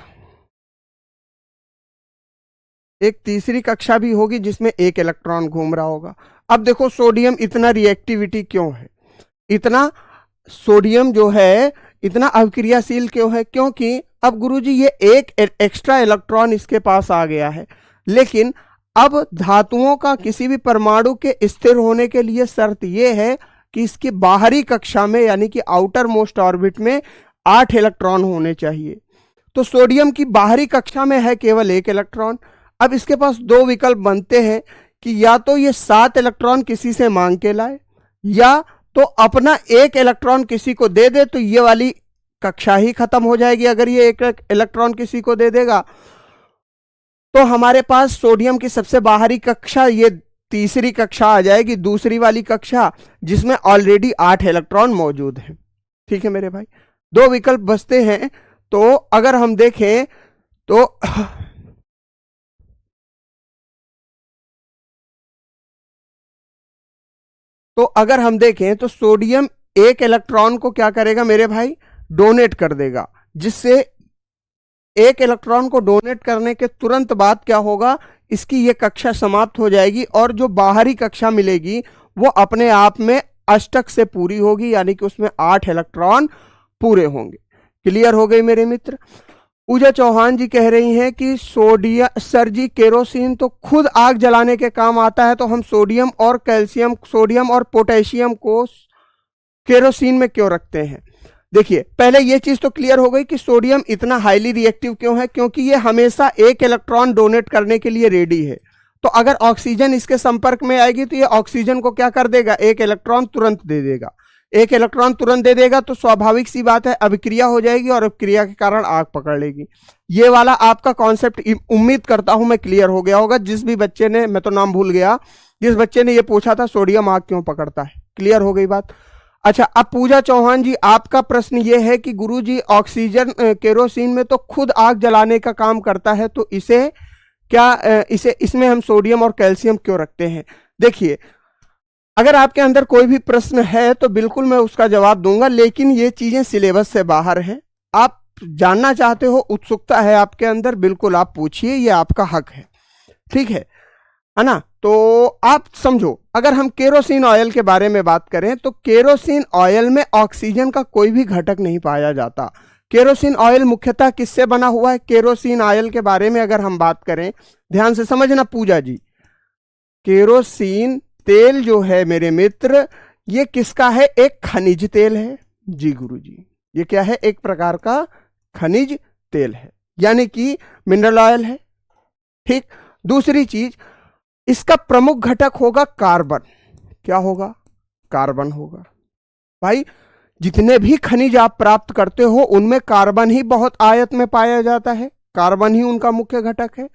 तीसरी कक्षा भी होगी जिसमें 1 इलेक्ट्रॉन घूम रहा होगा। अब देखो सोडियम इतना रिएक्टिविटी क्यों है, इतना सोडियम जो है इतना अभिक्रियाशील क्यों है? क्योंकि अब गुरुजी ये एक एक्स्ट्रा इलेक्ट्रॉन इसके पास आ गया है, लेकिन अब धातुओं का किसी भी परमाणु के स्थिर होने के लिए शर्त यह है कि इसकी बाहरी कक्षा में यानी कि आउटर मोस्ट ऑर्बिट में 8 इलेक्ट्रॉन होने चाहिए। तो सोडियम की बाहरी कक्षा में है केवल 1 इलेक्ट्रॉन। अब इसके पास दो विकल्प बनते हैं कि या तो ये 7 इलेक्ट्रॉन किसी से मांग के लाए, या तो अपना 1 इलेक्ट्रॉन किसी को दे दे, तो ये वाली कक्षा ही खत्म हो जाएगी। अगर ये 1 इलेक्ट्रॉन किसी को दे देगा तो हमारे पास सोडियम की सबसे बाहरी कक्षा ये तीसरी कक्षा आ जाएगी, दूसरी वाली कक्षा जिसमें ऑलरेडी 8 इलेक्ट्रॉन मौजूद हैं। ठीक है मेरे भाई, दो विकल्प बचते हैं। तो अगर हम देखें तो सोडियम 1 इलेक्ट्रॉन को क्या करेगा मेरे भाई, डोनेट कर देगा, जिससे 1 इलेक्ट्रॉन को डोनेट करने के तुरंत बाद क्या होगा, इसकी ये कक्षा समाप्त हो जाएगी और जो बाहरी कक्षा मिलेगी वो अपने आप में अष्टक से पूरी होगी, यानी कि उसमें 8 इलेक्ट्रॉन पूरे होंगे। क्लियर हो गई मेरे मित्र। पूजा चौहान जी कह रही हैं कि सर जी केरोसिन तो खुद आग जलाने के काम आता है, तो हम सोडियम और पोटेशियम को केरोसिन में क्यों रखते हैं। देखिए, पहले ये चीज तो क्लियर हो गई कि सोडियम इतना हाईली रिएक्टिव क्यों है, क्योंकि ये हमेशा 1 इलेक्ट्रॉन डोनेट करने के लिए रेडी है। तो अगर ऑक्सीजन इसके संपर्क में आएगी तो ये ऑक्सीजन को क्या कर देगा, 1 इलेक्ट्रॉन तुरंत दे देगा। 1 इलेक्ट्रॉन तुरंत दे देगा तो स्वाभाविक सी बात है अभिक्रिया हो जाएगी और अभिक्रिया के कारण आग पकड़ लेगी। ये वाला आपका कॉन्सेप्ट उम्मीद करता हूं मैं क्लियर हो गया होगा। जिस भी बच्चे ने, मैं तो नाम भूल गया, जिस बच्चे ने ये पूछा था सोडियम आग क्यों पकड़ता है, क्लियर हो गई बात। अच्छा, अब पूजा चौहान जी आपका प्रश्न ये है कि गुरुजी ऑक्सीजन केरोसिन में तो खुद आग जलाने का काम करता है, तो इसमें हम सोडियम और कैल्शियम क्यों रखते हैं। देखिए, अगर आपके अंदर कोई भी प्रश्न है तो बिल्कुल मैं उसका जवाब दूंगा, लेकिन ये चीजें सिलेबस से बाहर है। आप जानना चाहते हो, उत्सुकता है आपके अंदर, बिल्कुल आप पूछिए, ये आपका हक है। ठीक है ना। तो आप समझो, अगर हम केरोसिन ऑयल के बारे में बात करें तो केरोसिन ऑयल में ऑक्सीजन का कोई भी घटक नहीं पाया जाता। केरोसिन ऑयल मुख्यतः किससे बना हुआ है, केरोसिन ऑयल के बारे में अगर हम बात करें, ध्यान से समझना पूजा जी, केरोसिन तेल जो है मेरे मित्र, ये किसका है, एक खनिज तेल है। जी गुरुजी, ये क्या है, एक प्रकार का खनिज तेल है, यानी कि मिनरल ऑयल है। ठीक, दूसरी चीज, इसका प्रमुख घटक होगा कार्बन। क्या होगा, कार्बन होगा। भाई, जितने भी खनिज आप प्राप्त करते हो उनमें कार्बन ही बहुत आयत में पाया जाता है, कार्बन ही उनका मुख्य घटक है।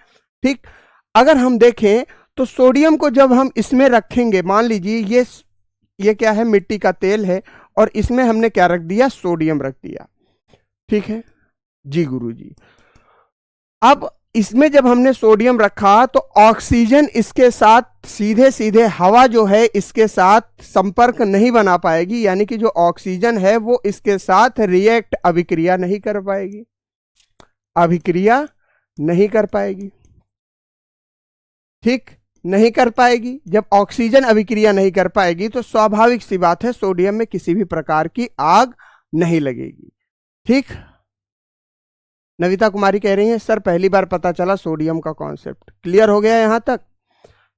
ठीक, अगर हम देखें तो सोडियम को जब हम इसमें रखेंगे, मान लीजिए ये क्या है, मिट्टी का तेल है, और इसमें हमने क्या रख दिया, सोडियम रख दिया। ठीक है जी गुरुजी। अब इसमें जब हमने सोडियम रखा तो ऑक्सीजन इसके साथ सीधे हवा जो है इसके साथ संपर्क नहीं बना पाएगी, यानी कि जो ऑक्सीजन है वो इसके साथ रिएक्ट, अभिक्रिया नहीं कर पाएगी, अभिक्रिया नहीं कर पाएगी। ठीक, नहीं कर पाएगी। जब ऑक्सीजन अभिक्रिया नहीं कर पाएगी तो स्वाभाविक सी बात है सोडियम में किसी भी प्रकार की आग नहीं लगेगी। ठीक, नविता कुमारी कह रही हैं सर पहली बार पता चला सोडियम का कॉन्सेप्ट। क्लियर हो गया यहां तक।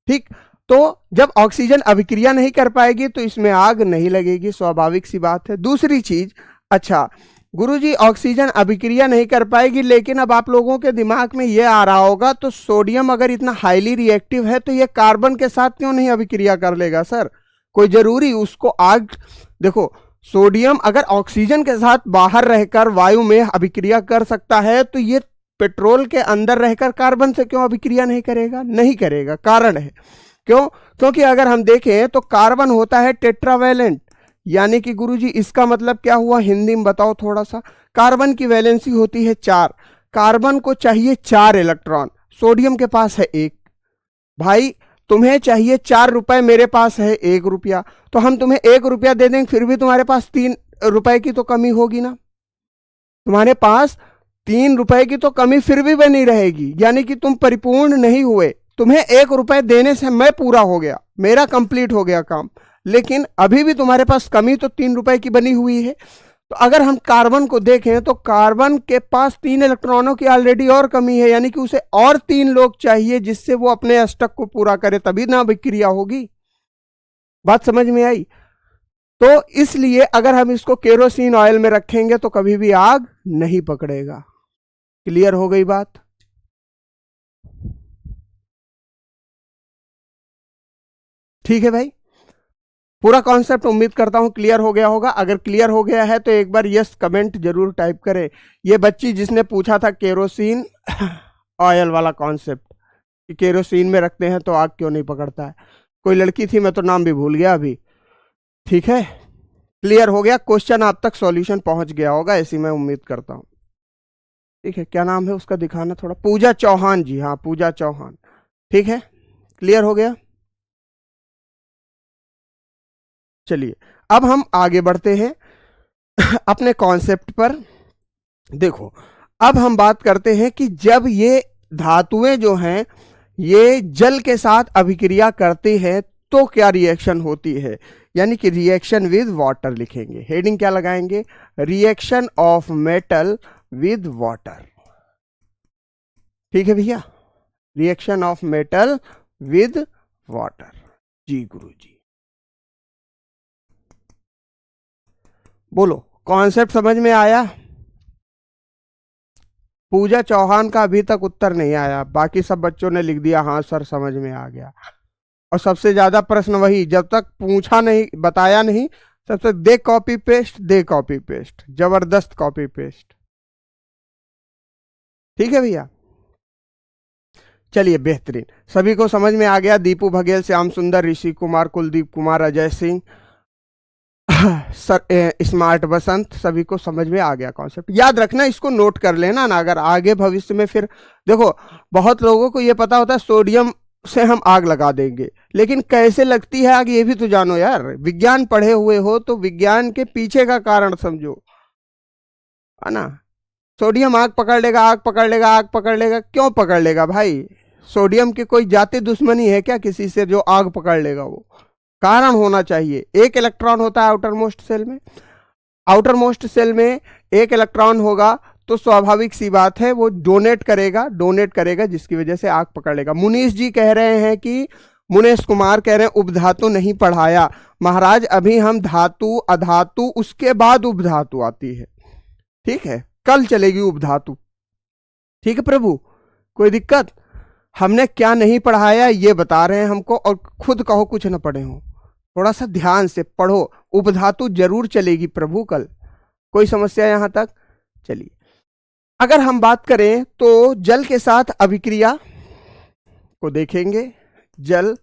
ठीक, तो जब ऑक्सीजन अभिक्रिया नहीं कर पाएगी तो इसमें आग नहीं लगेगी, स्वाभाविक सी बात है। दूसरी चीज, अच्छा गुरुजी ऑक्सीजन अभिक्रिया नहीं कर पाएगी, लेकिन अब आप लोगों के दिमाग में ये आ रहा होगा तो सोडियम अगर इतना हाईली रिएक्टिव है तो ये कार्बन के साथ क्यों नहीं अभिक्रिया कर लेगा सर, कोई जरूरी उसको आग। देखो, सोडियम अगर ऑक्सीजन के साथ बाहर रहकर वायु में अभिक्रिया कर सकता है तो ये पेट्रोल के अंदर रहकर कार्बन से क्यों अभिक्रिया नहीं करेगा, नहीं करेगा। कारण है क्यों, क्योंकि अगर हम देखें तो कार्बन होता है टेट्रावैलेंट, यानी कि गुरुजी इसका मतलब क्या हुआ, हिंदी में बताओ थोड़ा सा। कार्बन की वैलेंसी होती है 4, कार्बन को चाहिए 4 इलेक्ट्रॉन, सोडियम के पास है 1। भाई तुम्हें चाहिए 4 रुपए, मेरे पास है 1 रुपया, तो हम तुम्हें 1 रुपया दे देंगे, फिर भी तुम्हारे पास 3 रुपए की तो कमी होगी ना, तुम्हारे पास 3 रुपए की तो कमी फिर भी बनी रहेगी, यानी कि तुम परिपूर्ण नहीं हुए। तुम्हें 1 रुपए देने से मैं पूरा हो गया, मेरा कंप्लीट हो गया काम, लेकिन अभी भी तुम्हारे पास कमी तो 3 रुपए की बनी हुई है। तो अगर हम कार्बन को देखें तो कार्बन के पास 3 इलेक्ट्रॉनों की ऑलरेडी और कमी है, यानी कि उसे और 3 लोग चाहिए जिससे वो अपने अष्टक को पूरा करे, तभी ना अभिक्रिया होगी। बात समझ में आई? तो इसलिए अगर हम इसको केरोसिन ऑयल में रखेंगे तो कभी भी आग नहीं पकड़ेगा। क्लियर हो गई बात? ठीक है भाई, पूरा कॉन्सेप्ट उम्मीद करता हूं क्लियर हो गया होगा। अगर क्लियर हो गया है तो एक बार यस कमेंट जरूर टाइप करें। ये बच्ची जिसने पूछा था केरोसिन ऑयल वाला कॉन्सेप्ट कि केरोसिन में रखते हैं तो आग क्यों नहीं पकड़ता है, कोई लड़की थी, मैं तो नाम भी भूल गया अभी। ठीक है, क्लियर हो गया, क्वेश्चन आप तक सॉल्यूशन पहुंच गया होगा, ऐसी मैं उम्मीद करता हूं। ठीक है, क्या नाम है उसका दिखाना थोड़ा, पूजा चौहान जी, हाँ पूजा चौहान। ठीक है, क्लियर हो गया। चलिए अब हम आगे बढ़ते हैं अपने कॉन्सेप्ट पर। देखो अब हम बात करते हैं कि जब ये धातुएं जो हैं ये जल के साथ अभिक्रिया करती है तो क्या रिएक्शन होती है, यानी कि रिएक्शन विद वाटर लिखेंगे। हेडिंग क्या लगाएंगे? Reaction of metal with water. ठीक है भैया, reaction of metal with water. जी गुरुजी, बोलो कॉन्सेप्ट समझ में आया? पूजा चौहान का अभी तक उत्तर नहीं आया, बाकी सब बच्चों ने लिख दिया हाँ सर समझ में आ गया। और सबसे ज्यादा प्रश्न वही, जब तक पूछा नहीं बताया नहीं सबसे दे कॉपी पेस्ट, दे कॉपी पेस्ट, जबरदस्त कॉपी पेस्ट। ठीक है भैया, चलिए बेहतरीन, सभी को समझ में आ गया। दीपू बघेल, श्याम सुंदर, ऋषि कुमार, कुलदीप कुमार, अजय सिंह, स्मार्ट बसंत, सभी को समझ में आ गया कॉन्सेप्ट। याद रखना, इसको नोट कर लेना ना, अगर आगे भविष्य में फिर देखो बहुत लोगों को ये पता होता है सोडियम से हम आग लगा देंगे, लेकिन कैसे लगती है आग ये भी तो जानो यार। विज्ञान पढ़े हुए हो तो विज्ञान के पीछे का कारण समझो, है ना। सोडियम आग पकड़ लेगा, आग पकड़ लेगा, आग पकड़ लेगा, क्यों पकड़ लेगा भाई? सोडियम की कोई जाति दुश्मनी है क्या किसी से जो आग पकड़ लेगा? वो कारण होना चाहिए। एक इलेक्ट्रॉन होता है आउटर मोस्ट सेल में, आउटर मोस्ट सेल में एक इलेक्ट्रॉन होगा तो स्वाभाविक सी बात है वो डोनेट करेगा जिसकी वजह से आग पकड़ लेगा। मुनीष जी कह रहे हैं कि मुनेश कुमार कह रहे हैं उपधातु नहीं पढ़ाया महाराज, अभी हम धातु अधातु उसके बाद उपधातु आती है। ठीक है, कल चलेगी उपधातु। ठीक है प्रभु, कोई दिक्कत? हमने क्या नहीं पढ़ाया ये बता रहे हैं हमको, और खुद कहो कुछ न पढ़े हो। थोड़ा सा ध्यान से पढ़ो, उपधातु जरूर चलेगी प्रभु कल, कोई समस्या यहां तक? चलिए अगर हम बात करें तो जल के साथ अभिक्रिया को देखेंगे। जल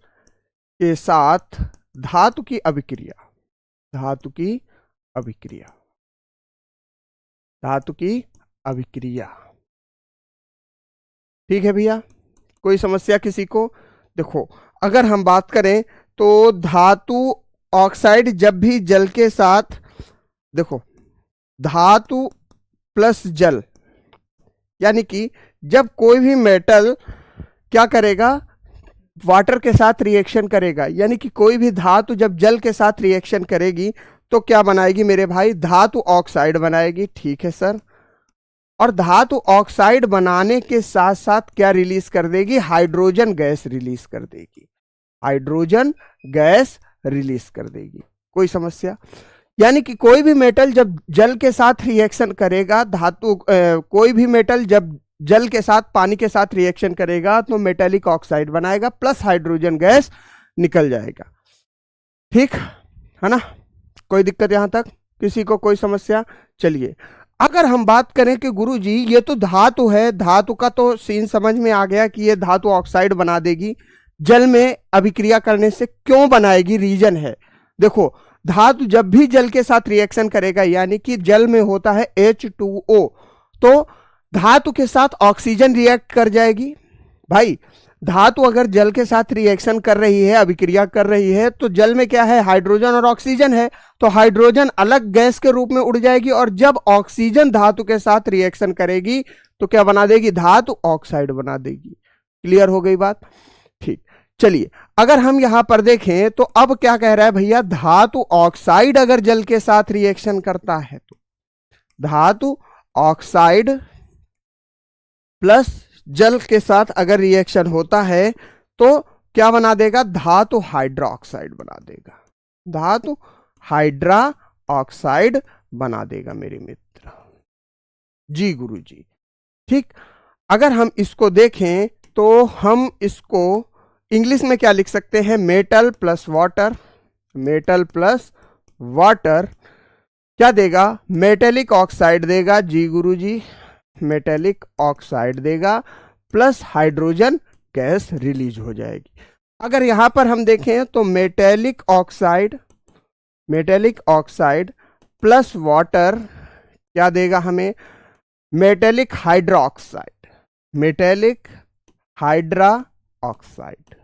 के साथ धातु की अभिक्रिया, धातु की अभिक्रिया, धातु की अभिक्रिया। ठीक है भैया, कोई समस्या किसी को? देखो अगर हम बात करें तो धातु ऑक्साइड जब भी जल के साथ, देखो धातु प्लस जल, यानी कि जब कोई भी मेटल क्या करेगा, वाटर के साथ रिएक्शन करेगा, यानी कि कोई भी धातु जब जल के साथ रिएक्शन करेगी तो क्या बनाएगी मेरे भाई? धातु ऑक्साइड बनाएगी। ठीक है सर, और धातु ऑक्साइड बनाने के साथ साथ क्या रिलीज कर देगी? हाइड्रोजन गैस रिलीज कर देगी, हाइड्रोजन गैस रिलीज कर देगी। कोई समस्या? यानी कि कोई भी मेटल जब जल के साथ रिएक्शन करेगा, धातु कोई भी मेटल जब जल के साथ पानी के साथ रिएक्शन करेगा तो मेटेलिक ऑक्साइड बनाएगा प्लस हाइड्रोजन गैस निकल जाएगा। ठीक है ना, कोई दिक्कत यहां तक किसी को? कोई समस्या? चलिए अगर हम बात करें कि गुरुजी ये तो धातु है, धातु का तो सीन समझ में आ गया कि ये धातु ऑक्साइड बना देगी, जल में अभिक्रिया करने से क्यों बनाएगी? रीजन है। देखो धातु जब भी जल के साथ रिएक्शन करेगा, यानी कि जल में होता है H2O, तो धातु के साथ ऑक्सीजन रिएक्ट कर जाएगी। भाई धातु अगर जल के साथ रिएक्शन कर रही है, अभिक्रिया कर रही है, तो जल में क्या है? हाइड्रोजन और ऑक्सीजन है, तो हाइड्रोजन अलग गैस के रूप में उड़ जाएगी, और जब ऑक्सीजन धातु के साथ रिएक्शन करेगी तो क्या बना देगी? धातु ऑक्साइड बना देगी। क्लियर हो गई बात? ठीक, चलिए अगर हम यहां पर देखें तो अब क्या कह रहा है भैया? धातु ऑक्साइड अगर जल के साथ रिएक्शन करता है तो धातु ऑक्साइड प्लस जल के साथ अगर रिएक्शन होता है तो क्या बना देगा, धातु हाइड्रा ऑक्साइड बना देगा, धातु हाइड्रा ऑक्साइड बना देगा मेरे मित्र। जी गुरुजी, ठीक। अगर हम इसको देखें तो हम इसको इंग्लिश में क्या लिख सकते हैं, metal plus water, metal plus water क्या देगा, मेटेलिक ऑक्साइड देगा। जी गुरुजी, मेटेलिक ऑक्साइड देगा प्लस हाइड्रोजन गैस रिलीज हो जाएगी। अगर यहां पर हम देखें तो मेटेलिक ऑक्साइड प्लस वाटर क्या देगा हमें, metallic hydroxide, metallic hydroxide.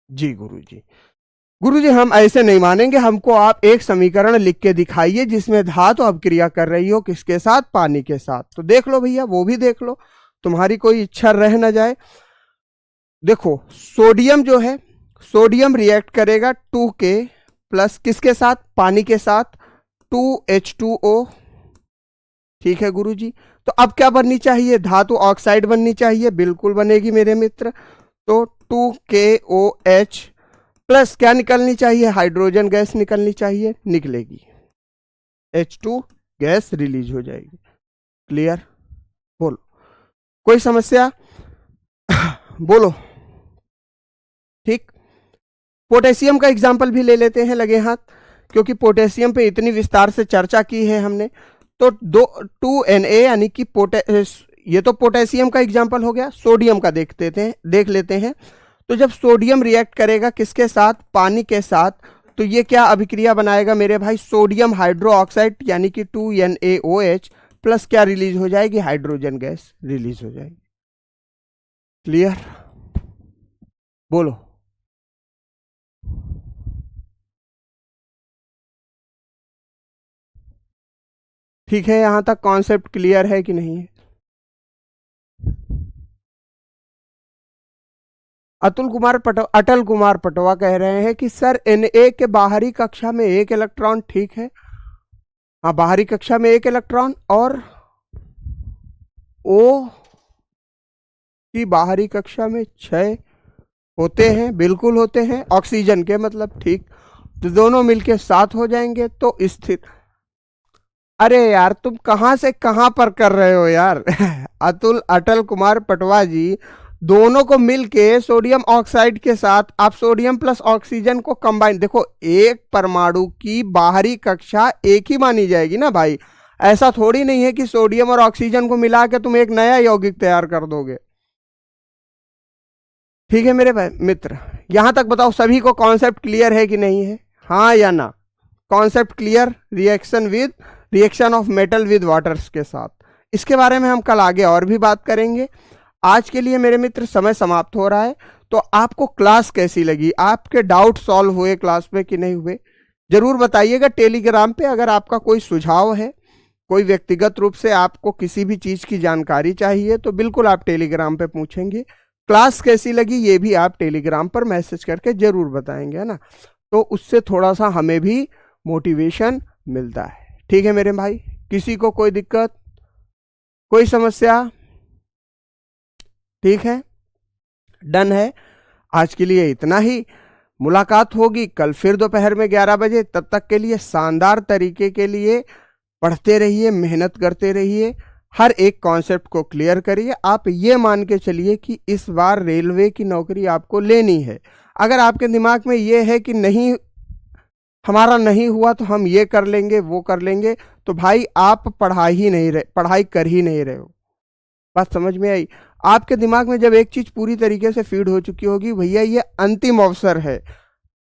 जी गुरुजी, गुरुजी हम ऐसे नहीं मानेंगे, हमको आप एक समीकरण लिख के दिखाइए जिसमें धातु अपक्रिया कर रही हो, किसके साथ, पानी के साथ। तो देख लो भैया, वो भी देख लो, तुम्हारी कोई इच्छा रह ना जाए। देखो सोडियम जो है, सोडियम रिएक्ट करेगा 2K प्लस किसके साथ, पानी के साथ, 2H2O। ठीक है गुरुजी, तो अब क्या बननी चाहिए, धातु ऑक्साइड बननी चाहिए, बिल्कुल बनेगी मेरे मित्र। तो 2KOH प्लस क्या निकलनी चाहिए, हाइड्रोजन गैस निकलनी चाहिए, निकलेगी, H2 गैस रिलीज हो जाएगी। क्लियर, बोलो कोई समस्या बोलो। ठीक, पोटेशियम का एग्जाम्पल भी ले लेते हैं लगे हाथ, क्योंकि पोटेशियम पे इतनी विस्तार से चर्चा की है हमने। तो 2Na यानी कि ये तो पोटेशियम का एग्जाम्पल हो गया। सोडियम का देख लेते हैं। तो जब सोडियम रिएक्ट करेगा किसके साथ, पानी के साथ, तो ये क्या अभिक्रिया बनाएगा मेरे भाई, सोडियम हाइड्रो ऑक्साइड यानी कि 2NaOH प्लस क्या रिलीज हो जाएगी, हाइड्रोजन गैस रिलीज हो जाएगी। क्लियर, बोलो। ठीक है, यहां तक कॉन्सेप्ट क्लियर है कि नहीं है? अटल कुमार पटवा कह रहे हैं कि सर Na के बाहरी कक्षा में 1 इलेक्ट्रॉन, ठीक है, हाँ बाहरी कक्षा में 1 इलेक्ट्रॉन, और O की बाहरी कक्षा में 6 होते हैं, बिल्कुल होते हैं, ऑक्सीजन के मतलब, ठीक। तो दोनों मिलके 7 हो जाएंगे। तो स्थिर, अरे यार तुम कहां से कहां पर कर रहे हो यार अटल कुमार पटवा जी, दोनों को मिलके सोडियम ऑक्साइड के साथ आप सोडियम प्लस ऑक्सीजन को कंबाइन, देखो एक परमाणु की बाहरी कक्षा एक ही मानी जाएगी ना भाई। ऐसा थोड़ी नहीं है कि सोडियम और ऑक्सीजन को मिला के तुम एक नया यौगिक तैयार कर दोगे। ठीक है मेरे भाई मित्र, यहां तक बताओ सभी को कॉन्सेप्ट क्लियर है कि नहीं है, हाँ या ना? Concept clear, reaction of metal with waters के साथ, इसके बारे में हम कल आगे और भी बात करेंगे। आज के लिए मेरे मित्र समय समाप्त हो रहा है। तो आपको क्लास कैसी लगी, आपके डाउट सॉल्व हुए क्लास में कि नहीं हुए, जरूर बताइएगा टेलीग्राम पे। अगर आपका कोई सुझाव है, कोई व्यक्तिगत रूप से आपको किसी भी चीज की जानकारी चाहिए, तो बिल्कुल आप टेलीग्राम पे पूछेंगे। क्लास कैसी लगी ये भी आप टेलीग्राम पर मैसेज करके जरूर बताएंगे, है ना? तो उससे थोड़ा सा हमें भी मोटिवेशन मिलता है। ठीक है मेरे भाई, किसी को कोई दिक्कत, कोई समस्या? ठीक है, डन है। आज के लिए इतना ही, मुलाकात होगी कल फिर दोपहर में 11 बजे। तब तक के लिए शानदार तरीके के लिए पढ़ते रहिए, मेहनत करते रहिए, हर एक कॉन्सेप्ट को क्लियर करिए। आप ये मान के चलिए कि इस बार रेलवे की नौकरी आपको लेनी है। अगर आपके दिमाग में ये है कि नहीं, हमारा नहीं हुआ तो हम ये कर लेंगे, वो कर लेंगे, तो भाई आप पढ़ाई कर ही नहीं रहे हो। बात समझ में आई? आपके दिमाग में जब एक चीज पूरी तरीके से फीड हो चुकी होगी, भैया ये अंतिम अवसर है,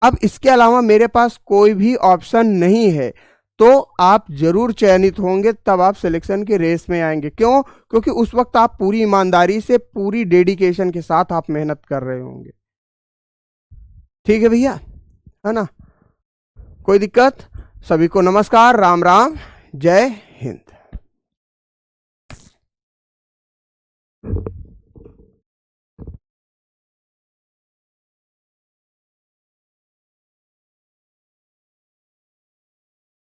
अब इसके अलावा मेरे पास कोई भी ऑप्शन नहीं है, तो आप जरूर चयनित होंगे, तब आप सिलेक्शन के रेस में आएंगे। क्यों? क्योंकि उस वक्त आप पूरी ईमानदारी से, पूरी डेडिकेशन के साथ आप मेहनत कर रहे होंगे। ठीक है भैया, है ना? कोई दिक्कत? सभी को नमस्कार, राम राम, जय हिंद।